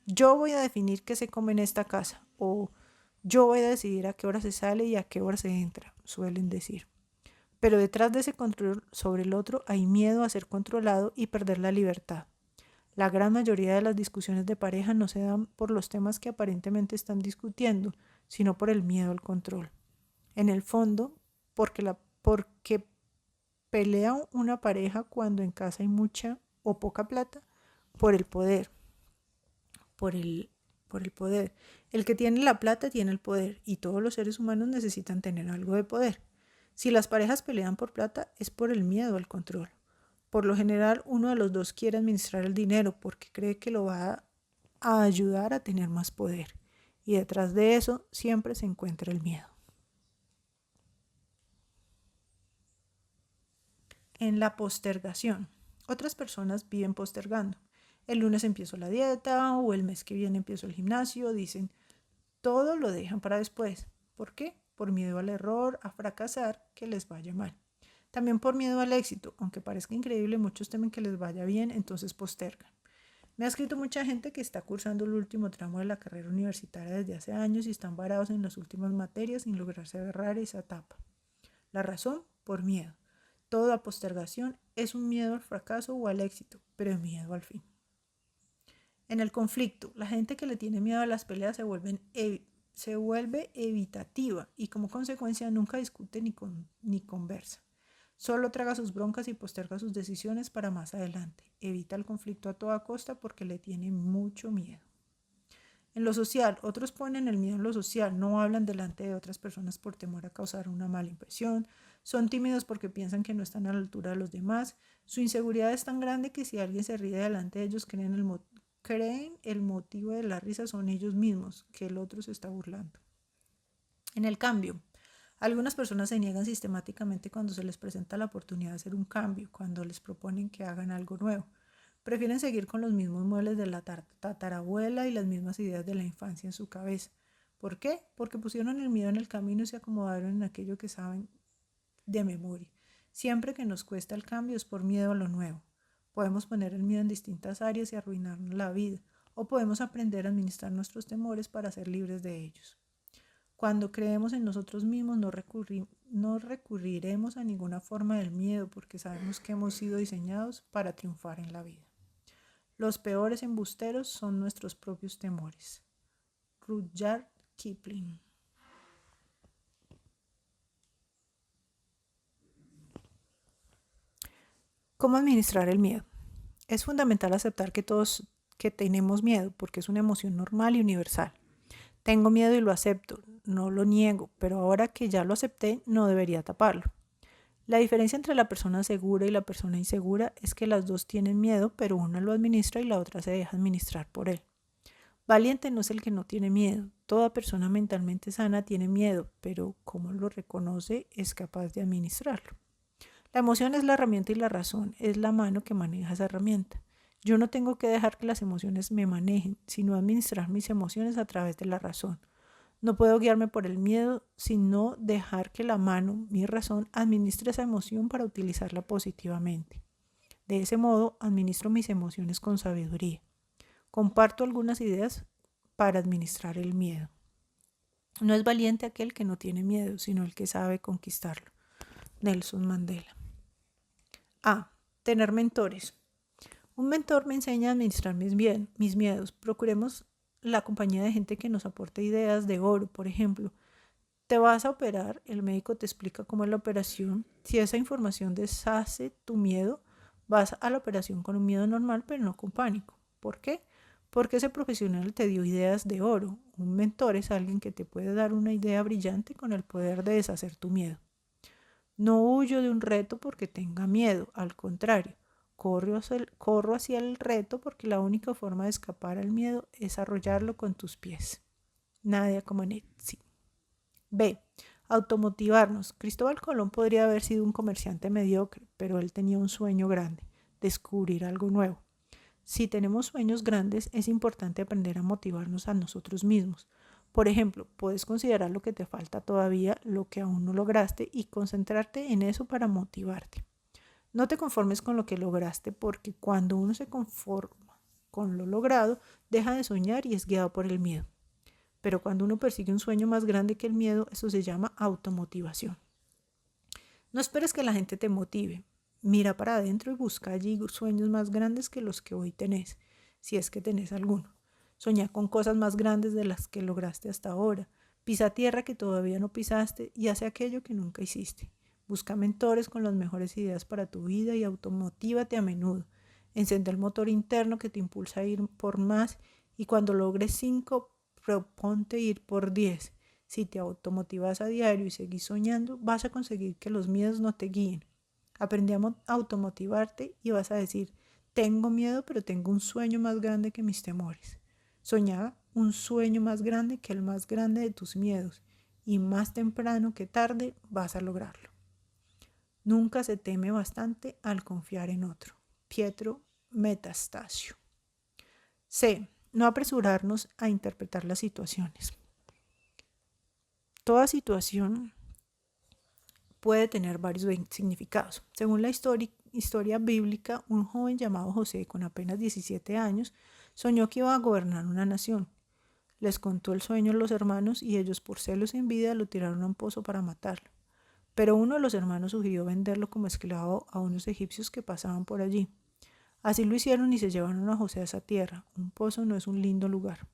Yo voy a definir qué se come en esta casa, o yo voy a decidir a qué hora se sale y a qué hora se entra, suelen decir. Pero detrás de ese control sobre el otro hay miedo a ser controlado y perder la libertad. La gran mayoría de las discusiones de pareja no se dan por los temas que aparentemente están discutiendo, sino por el miedo al control. En el fondo, porque pelea una pareja cuando en casa hay mucha o poca plata, por el poder. Por el poder. El que tiene la plata tiene el poder y todos los seres humanos necesitan tener algo de poder. Si las parejas pelean por plata es por el miedo al control. Por lo general, uno de los dos quiere administrar el dinero porque cree que lo va a ayudar a tener más poder. Y detrás de eso siempre se encuentra el miedo. En la postergación. Otras personas viven postergando. El lunes empiezo la dieta o el mes que viene empiezo el gimnasio. Dicen, todo lo dejan para después. ¿Por qué? Por miedo al error, a fracasar, que les vaya mal. También por miedo al éxito, aunque parezca increíble, muchos temen que les vaya bien, entonces postergan. Me ha escrito mucha gente que está cursando el último tramo de la carrera universitaria desde hace años y están varados en las últimas materias sin lograrse agarrar esa etapa. La razón, por miedo. Toda postergación es un miedo al fracaso o al éxito, pero miedo al fin. En el conflicto, la gente que le tiene miedo a las peleas se vuelve evitativa y como consecuencia nunca discute ni conversa. Solo traga sus broncas y posterga sus decisiones para más adelante. Evita el conflicto a toda costa porque le tiene mucho miedo. En lo social, otros ponen el miedo en lo social, no hablan delante de otras personas por temor a causar una mala impresión, son tímidos porque piensan que no están a la altura de los demás, su inseguridad es tan grande que si alguien se ríe delante de ellos creen el motivo de la risa son ellos mismos, que el otro se está burlando. En el cambio, algunas personas se niegan sistemáticamente cuando se les presenta la oportunidad de hacer un cambio, cuando les proponen que hagan algo nuevo. Prefieren seguir con los mismos muebles de la tatarabuela y las mismas ideas de la infancia en su cabeza. ¿Por qué? Porque pusieron el miedo en el camino y se acomodaron en aquello que saben de memoria. Siempre que nos cuesta el cambio es por miedo a lo nuevo. Podemos poner el miedo en distintas áreas y arruinarnos la vida, o podemos aprender a administrar nuestros temores para ser libres de ellos. Cuando creemos en nosotros mismos no recurriremos a ninguna forma del miedo porque sabemos que hemos sido diseñados para triunfar en la vida. Los peores embusteros son nuestros propios temores. Rudyard Kipling. ¿Cómo administrar el miedo? Es fundamental aceptar que tenemos miedo porque es una emoción normal y universal. Tengo miedo y lo acepto. no lo niego, pero ahora que ya lo acepté, no debería taparlo. La diferencia entre la persona segura y la persona insegura es que las dos tienen miedo, pero una lo administra y la otra se deja administrar por él. Valiente no es el que no tiene miedo. Toda persona mentalmente sana tiene miedo, pero como lo reconoce, es capaz de administrarlo. La emoción es la herramienta y la razón es la mano que maneja esa herramienta. Yo no tengo que dejar que las emociones me manejen, sino administrar mis emociones a través de la razón. No puedo guiarme por el miedo, sino dejar que la mano, mi razón, administre esa emoción para utilizarla positivamente. De ese modo, administro mis emociones con sabiduría. Comparto algunas ideas para administrar el miedo. No es valiente aquel que no tiene miedo, sino el que sabe conquistarlo. Nelson Mandela. A. Tener mentores. Un mentor me enseña a administrar mis miedos. Procuremos la compañía de gente que nos aporte ideas de oro, por ejemplo. Te vas a operar, el médico te explica cómo es la operación. Si esa información deshace tu miedo, vas a la operación con un miedo normal, pero no con pánico. ¿Por qué? Porque ese profesional te dio ideas de oro. Un mentor es alguien que te puede dar una idea brillante con el poder de deshacer tu miedo. No huyo de un reto porque tenga miedo, al contrario, corro hacia el reto porque la única forma de escapar al miedo es arrollarlo con tus pies. Nadia Comaneci. B. Automotivarnos. Cristóbal Colón podría haber sido un comerciante mediocre, pero él tenía un sueño grande, descubrir algo nuevo. Si tenemos sueños grandes, es importante aprender a motivarnos a nosotros mismos. Por ejemplo, puedes considerar lo que te falta todavía, lo que aún no lograste y concentrarte en eso para motivarte. No te conformes con lo que lograste porque cuando uno se conforma con lo logrado, deja de soñar y es guiado por el miedo. Pero cuando uno persigue un sueño más grande que el miedo, eso se llama automotivación. No esperes que la gente te motive. Mira para adentro y busca allí sueños más grandes que los que hoy tenés, si es que tenés alguno. Soñá con cosas más grandes de las que lograste hasta ahora. Pisa tierra que todavía no pisaste y hace aquello que nunca hiciste. Busca mentores con las mejores ideas para tu vida y automotívate a menudo. Encende el motor interno que te impulsa a ir por más y cuando logres 5, proponte ir por 10. Si te automotivas a diario y seguís soñando, vas a conseguir que los miedos no te guíen. Aprende a automotivarte y vas a decir, tengo miedo, pero tengo un sueño más grande que mis temores. Soñá un sueño más grande que el más grande de tus miedos y más temprano que tarde vas a lograrlo. Nunca se teme bastante al confiar en otro. Pietro Metastasio. C. No apresurarnos a interpretar las situaciones. Toda situación puede tener varios significados. Según la historia bíblica, un joven llamado José, con apenas 17 años, soñó que iba a gobernar una nación. Les contó el sueño a los hermanos y ellos, por celos y envidia, lo tiraron a un pozo para matarlo. Pero uno de los hermanos sugirió venderlo como esclavo a unos egipcios que pasaban por allí. Así lo hicieron y se llevaron a José a esa tierra. Un pozo no es un lindo lugar,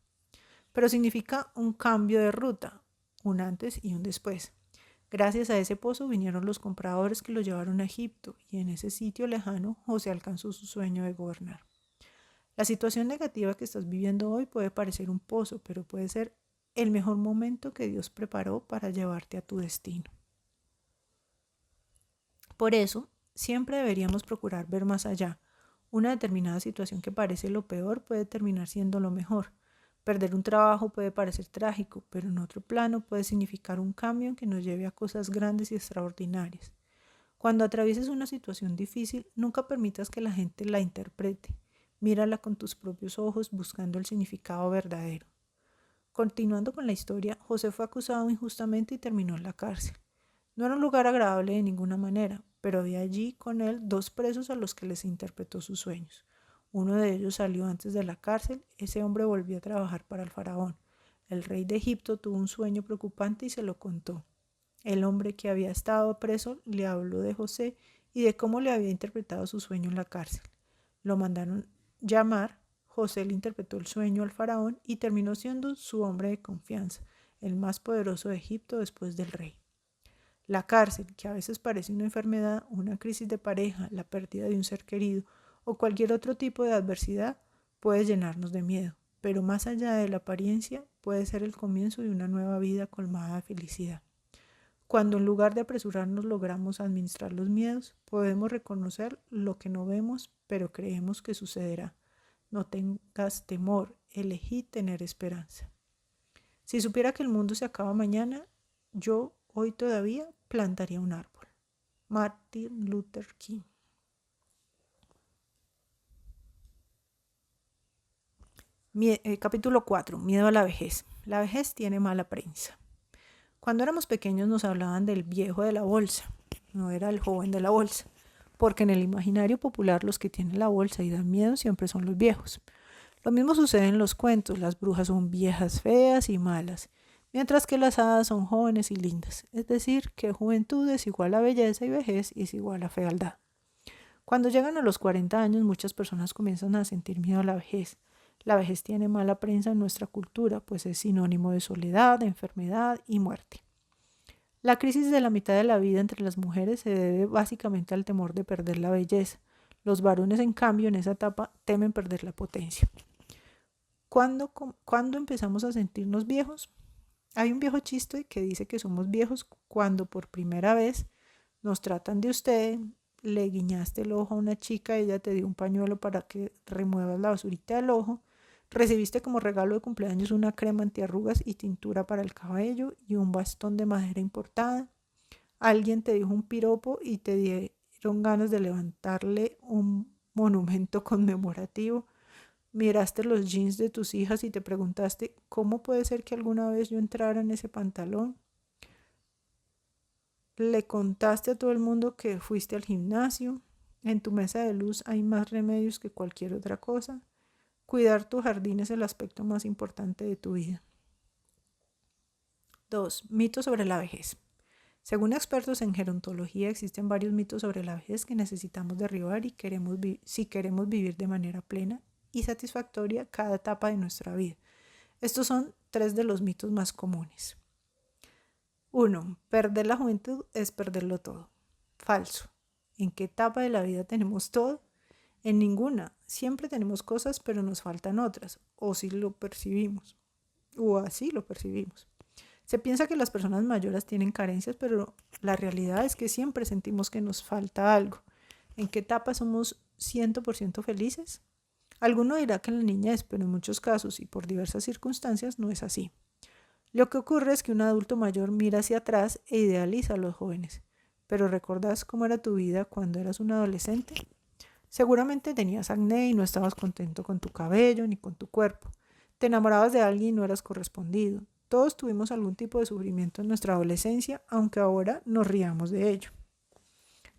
pero significa un cambio de ruta, un antes y un después. Gracias a ese pozo vinieron los compradores que lo llevaron a Egipto y en ese sitio lejano José alcanzó su sueño de gobernar. La situación negativa que estás viviendo hoy puede parecer un pozo, pero puede ser el mejor momento que Dios preparó para llevarte a tu destino. Por eso, siempre deberíamos procurar ver más allá. Una determinada situación que parece lo peor puede terminar siendo lo mejor. Perder un trabajo puede parecer trágico, pero en otro plano puede significar un cambio que nos lleve a cosas grandes y extraordinarias. Cuando atravieses una situación difícil, nunca permitas que la gente la interprete. Mírala con tus propios ojos buscando el significado verdadero. Continuando con la historia, José fue acusado injustamente y terminó en la cárcel. No era un lugar agradable de ninguna manera, pero había allí con él 2 presos a los que les interpretó sus sueños. Uno de ellos salió antes de la cárcel. Ese hombre volvió a trabajar para el faraón. El rey de Egipto tuvo un sueño preocupante y se lo contó. El hombre que había estado preso le habló de José y de cómo le había interpretado su sueño en la cárcel. Lo mandaron llamar. José le interpretó el sueño al faraón y terminó siendo su hombre de confianza, el más poderoso de Egipto después del rey. La cárcel, que a veces parece una enfermedad, una crisis de pareja, la pérdida de un ser querido o cualquier otro tipo de adversidad, puede llenarnos de miedo, pero más allá de la apariencia puede ser el comienzo de una nueva vida colmada de felicidad. Cuando en lugar de apresurarnos logramos administrar los miedos, podemos reconocer lo que no vemos, pero creemos que sucederá. No tengas temor, elegí tener esperanza. Si supiera que el mundo se acaba mañana, yo hoy todavía plantaría un árbol. Martin Luther King. Capítulo 4. Miedo a la vejez. La vejez tiene mala prensa. Cuando éramos pequeños nos hablaban del viejo de la bolsa, no era el joven de la bolsa, porque en el imaginario popular los que tienen la bolsa y dan miedo siempre son los viejos. Lo mismo sucede en los cuentos, las brujas son viejas feas y malas, mientras que las hadas son jóvenes y lindas, es decir, que juventud es igual a belleza y vejez es igual a fealdad. Cuando llegan a los 40 años muchas personas comienzan a sentir miedo a la vejez. La vejez tiene mala prensa en nuestra cultura, pues es sinónimo de soledad, de enfermedad y muerte. La crisis de la mitad de la vida entre las mujeres se debe básicamente al temor de perder la belleza. Los varones, en cambio, en esa etapa temen perder la potencia. ¿Cuándo empezamos a sentirnos viejos? Hay un viejo chiste que dice que somos viejos cuando por primera vez nos tratan de usted, le guiñaste el ojo a una chica, ella te dio un pañuelo para que remuevas la basurita del ojo, recibiste como regalo de cumpleaños una crema antiarrugas y tintura para el cabello y un bastón de madera importada. Alguien te dijo un piropo y te dieron ganas de levantarle un monumento conmemorativo. Miraste los jeans de tus hijas y te preguntaste, ¿cómo puede ser que alguna vez yo entrara en ese pantalón? Le contaste a todo el mundo que fuiste al gimnasio. En tu mesa de luz hay más remedios que cualquier otra cosa. Cuidar tu jardín es el aspecto más importante de tu vida. 2. Mitos sobre la vejez. Según expertos en gerontología, existen varios mitos sobre la vejez que necesitamos derribar y si queremos vivir de manera plena y satisfactoria cada etapa de nuestra vida. Estos son 3 de los mitos más comunes. 1. Perder la juventud es perderlo todo. Falso. ¿En qué etapa de la vida tenemos todo? En ninguna. Siempre tenemos cosas, pero nos faltan otras, o si lo percibimos, o así lo percibimos. Se piensa que las personas mayores tienen carencias, pero la realidad es que siempre sentimos que nos falta algo. ¿En qué etapa somos 100% felices? Alguno dirá que en la niñez, pero en muchos casos y por diversas circunstancias no es así. Lo que ocurre es que un adulto mayor mira hacia atrás e idealiza a los jóvenes. ¿Pero recordás cómo era tu vida cuando eras un adolescente? Seguramente tenías acné y no estabas contento con tu cabello ni con tu cuerpo. Te enamorabas de alguien y no eras correspondido. Todos tuvimos algún tipo de sufrimiento en nuestra adolescencia, aunque ahora nos riamos de ello.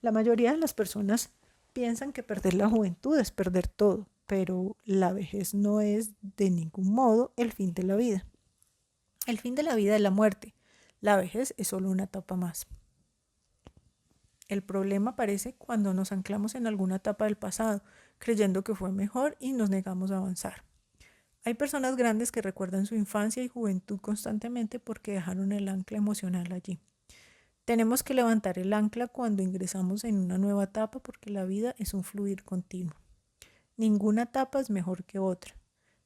La mayoría de las personas piensan que perder la juventud es perder todo, pero la vejez no es de ningún modo el fin de la vida. El fin de la vida es la muerte. La vejez es solo una etapa más. El problema aparece cuando nos anclamos en alguna etapa del pasado, creyendo que fue mejor y nos negamos a avanzar. Hay personas grandes que recuerdan su infancia y juventud constantemente porque dejaron el ancla emocional allí. Tenemos que levantar el ancla cuando ingresamos en una nueva etapa porque la vida es un fluir continuo. Ninguna etapa es mejor que otra.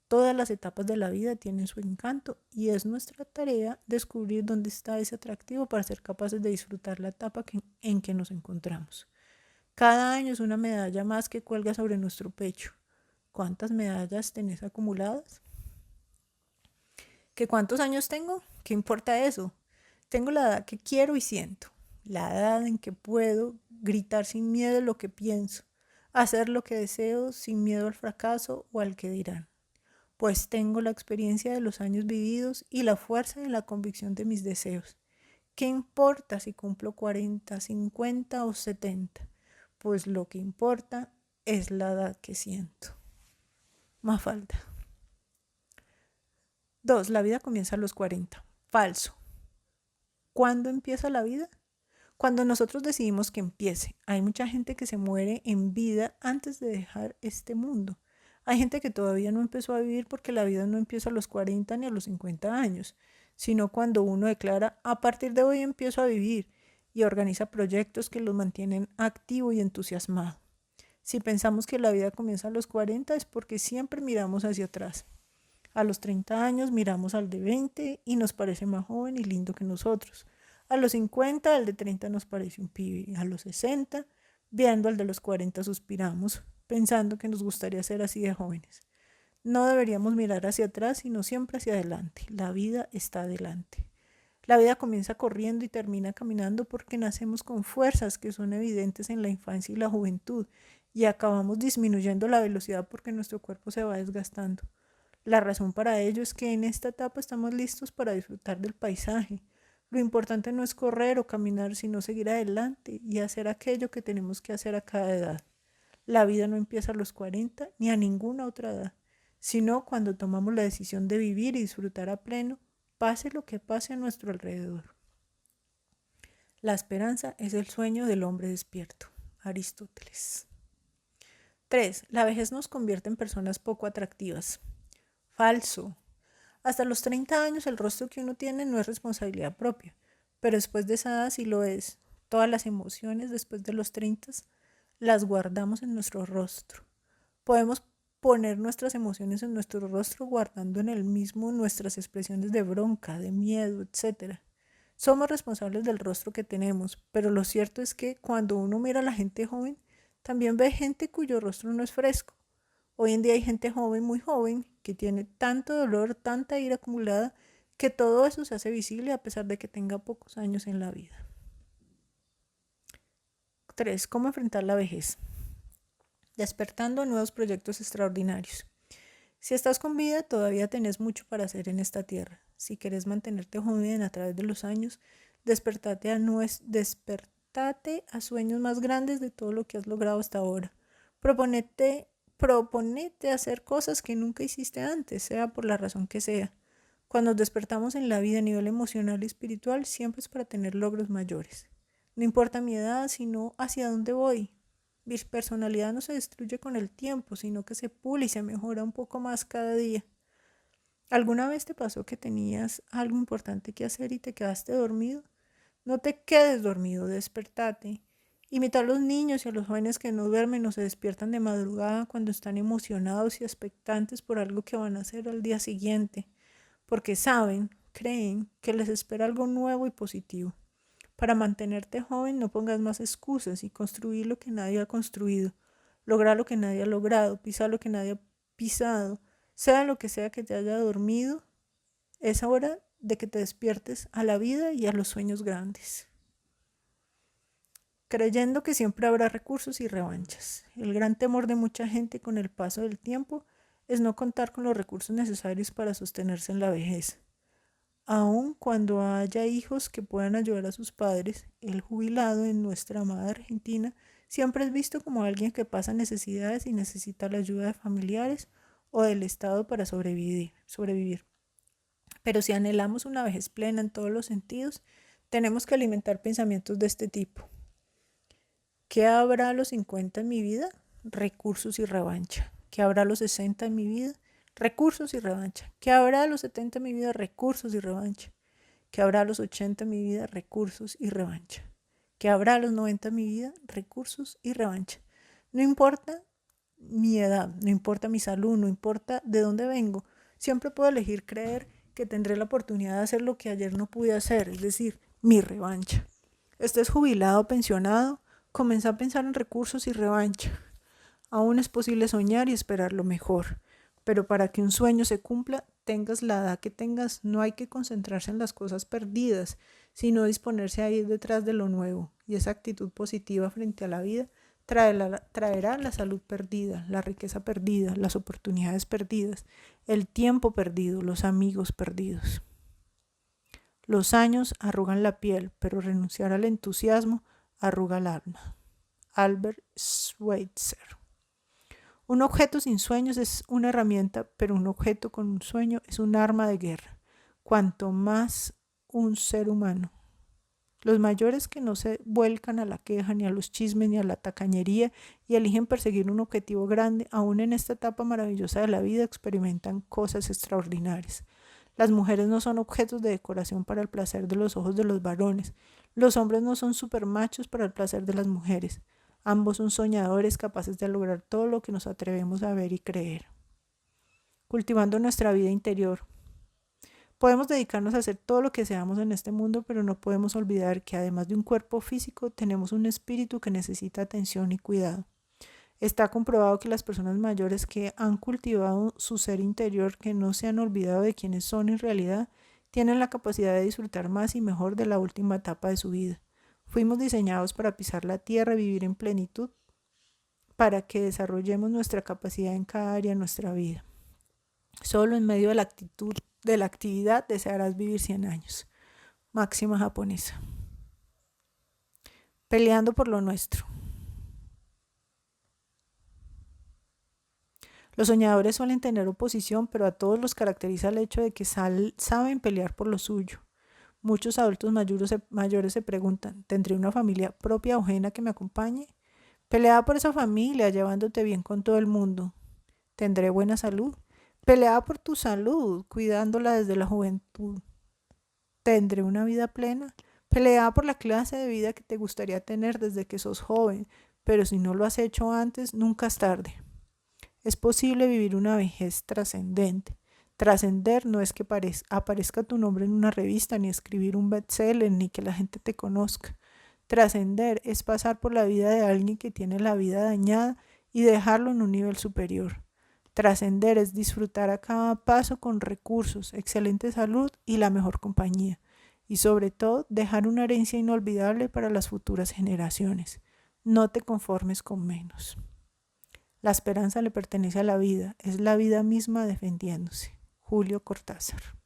Todas las etapas de la vida tienen su encanto y es nuestra tarea descubrir dónde está ese atractivo para ser capaces de disfrutar la etapa en que nos encontramos. Cada año es una medalla más que cuelga sobre nuestro pecho. ¿Cuántas medallas tenés acumuladas? ¿Qué cuántos años tengo? ¿Qué importa eso? Tengo la edad que quiero y siento, la edad en que puedo gritar sin miedo lo que pienso, hacer lo que deseo sin miedo al fracaso o al que dirán. Pues tengo la experiencia de los años vividos y la fuerza de la convicción de mis deseos. ¿Qué importa si cumplo 40, 50 o 70? Pues lo que importa es la edad que siento. Mafalda. 2. La vida comienza a los 40. Falso. ¿Cuándo empieza la vida? Cuando nosotros decidimos que empiece. Hay mucha gente que se muere en vida antes de dejar este mundo. Hay gente que todavía no empezó a vivir porque la vida no empieza a los 40 ni a los 50 años, sino cuando uno declara, a partir de hoy empiezo a vivir y organiza proyectos que los mantienen activo y entusiasmado. Si pensamos que la vida comienza a los 40 es porque siempre miramos hacia atrás. A los 30 años miramos al de 20 y nos parece más joven y lindo que nosotros. A los 50 al de 30 nos parece un pibe. A los 60, viendo al de los 40 suspiramos, pensando que nos gustaría ser así de jóvenes. No deberíamos mirar hacia atrás, sino siempre hacia adelante. La vida está adelante. La vida comienza corriendo y termina caminando porque nacemos con fuerzas que son evidentes en la infancia y la juventud y acabamos disminuyendo la velocidad porque nuestro cuerpo se va desgastando. La razón para ello es que en esta etapa estamos listos para disfrutar del paisaje. Lo importante no es correr o caminar, sino seguir adelante y hacer aquello que tenemos que hacer a cada edad. La vida no empieza a los 40 ni a ninguna otra edad, sino cuando tomamos la decisión de vivir y disfrutar a pleno, pase lo que pase a nuestro alrededor. La esperanza es el sueño del hombre despierto. Aristóteles. 3. La vejez nos convierte en personas poco atractivas. Falso. Hasta los 30 años el rostro que uno tiene no es responsabilidad propia, pero después de esa edad sí lo es. Todas las emociones después de los 30 las guardamos en nuestro rostro. Podemos poner nuestras emociones en nuestro rostro guardando en el mismo nuestras expresiones de bronca, de miedo, etc. Somos responsables del rostro que tenemos, pero lo cierto es que cuando uno mira a la gente joven, también ve gente cuyo rostro no es fresco. Hoy en día hay gente joven, muy joven, que tiene tanto dolor, tanta ira acumulada, que todo eso se hace visible a pesar de que tenga pocos años en la vida. 3. ¿Cómo enfrentar la vejez? Despertando nuevos proyectos extraordinarios. Si estás con vida, todavía tenés mucho para hacer en esta tierra. Si querés mantenerte joven a través de los años, despertate a sueños más grandes de todo lo que has logrado hasta ahora. Proponete hacer cosas que nunca hiciste antes, sea por la razón que sea. Cuando nos despertamos en la vida a nivel emocional y espiritual, siempre es para tener logros mayores. No importa mi edad, sino hacia dónde voy. Mi personalidad no se destruye con el tiempo, sino que se pule y se mejora un poco más cada día. ¿Alguna vez te pasó que tenías algo importante que hacer y te quedaste dormido? No te quedes dormido, despertate. Imita a los niños y a los jóvenes que no duermen o se despiertan de madrugada cuando están emocionados y expectantes por algo que van a hacer al día siguiente, porque creen que les espera algo nuevo y positivo. Para mantenerte joven no pongas más excusas y construir lo que nadie ha construido, lograr lo que nadie ha logrado, pisar lo que nadie ha pisado, sea lo que sea que te haya dormido, es hora de que te despiertes a la vida y a los sueños grandes. Creyendo que siempre habrá recursos y revanchas. El gran temor de mucha gente con el paso del tiempo es no contar con los recursos necesarios para sostenerse en la vejez. Aun cuando haya hijos que puedan ayudar a sus padres, el jubilado en nuestra amada Argentina siempre es visto como alguien que pasa necesidades y necesita la ayuda de familiares o del Estado para sobrevivir. Pero si anhelamos una vejez plena en todos los sentidos, tenemos que alimentar pensamientos de este tipo. ¿Qué habrá a los 50 en mi vida? Recursos y revancha. ¿Qué habrá a los 60 en mi vida? Recursos y revancha. ¿Qué habrá a los 70 en mi vida? Recursos y revancha. ¿Qué habrá a los 80 en mi vida? Recursos y revancha. ¿Qué habrá a los 90 en mi vida? Recursos y revancha. No importa mi edad, no importa mi salud, no importa de dónde vengo. Siempre puedo elegir creer que tendré la oportunidad de hacer lo que ayer no pude hacer, es decir, mi revancha. Estés jubilado o pensionado, comienza a pensar en recursos y revancha. Aún es posible soñar y esperar lo mejor. Pero para que un sueño se cumpla, tengas la edad que tengas, no hay que concentrarse en las cosas perdidas, sino disponerse a ir detrás de lo nuevo. Y esa actitud positiva frente a la vida traerá la salud perdida, la riqueza perdida, las oportunidades perdidas, el tiempo perdido, los amigos perdidos. Los años arrugan la piel, pero renunciar al entusiasmo arruga el alma. Albert Schweitzer. Un objeto sin sueños es una herramienta, pero un objeto con un sueño es un arma de guerra. Cuanto más un ser humano. Los mayores que no se vuelcan a la queja, ni a los chismes, ni a la tacañería y eligen perseguir un objetivo grande, aún en esta etapa maravillosa de la vida experimentan cosas extraordinarias. Las mujeres no son objetos de decoración para el placer de los ojos de los varones. Los hombres no son supermachos para el placer de las mujeres. Ambos son soñadores capaces de lograr todo lo que nos atrevemos a ver y creer. cultivando nuestra vida interior. Podemos dedicarnos a hacer todo lo que seamos en este mundo, pero no podemos olvidar que además de un cuerpo físico, tenemos un espíritu que necesita atención y cuidado. Está comprobado que las personas mayores que han cultivado su ser interior, que no se han olvidado de quiénes son en realidad, tienen la capacidad de disfrutar más y mejor de la última etapa de su vida. Fuimos diseñados para pisar la tierra y vivir en plenitud, para que desarrollemos nuestra capacidad en cada área de nuestra vida. Solo en medio de la actividad desearás vivir 100 años. Máxima japonesa. Peleando por lo nuestro. Los soñadores suelen tener oposición, pero a todos los caracteriza el hecho de que saben pelear por lo suyo. Muchos adultos mayores se preguntan, ¿tendré una familia propia o ajena que me acompañe? Pelea por esa familia, llevándote bien con todo el mundo. ¿Tendré buena salud? Pelea por tu salud, cuidándola desde la juventud. ¿Tendré una vida plena? Pelea por la clase de vida que te gustaría tener desde que sos joven, pero si no lo has hecho antes, nunca es tarde. Es posible vivir una vejez trascendente. Trascender no es que aparezca tu nombre en una revista, ni escribir un bestseller, ni que la gente te conozca. Trascender es pasar por la vida de alguien que tiene la vida dañada y dejarlo en un nivel superior. Trascender es disfrutar a cada paso con recursos, excelente salud y la mejor compañía. Y sobre todo, dejar una herencia inolvidable para las futuras generaciones. No te conformes con menos. La esperanza le pertenece a la vida, es la vida misma defendiéndose. Julio Cortázar.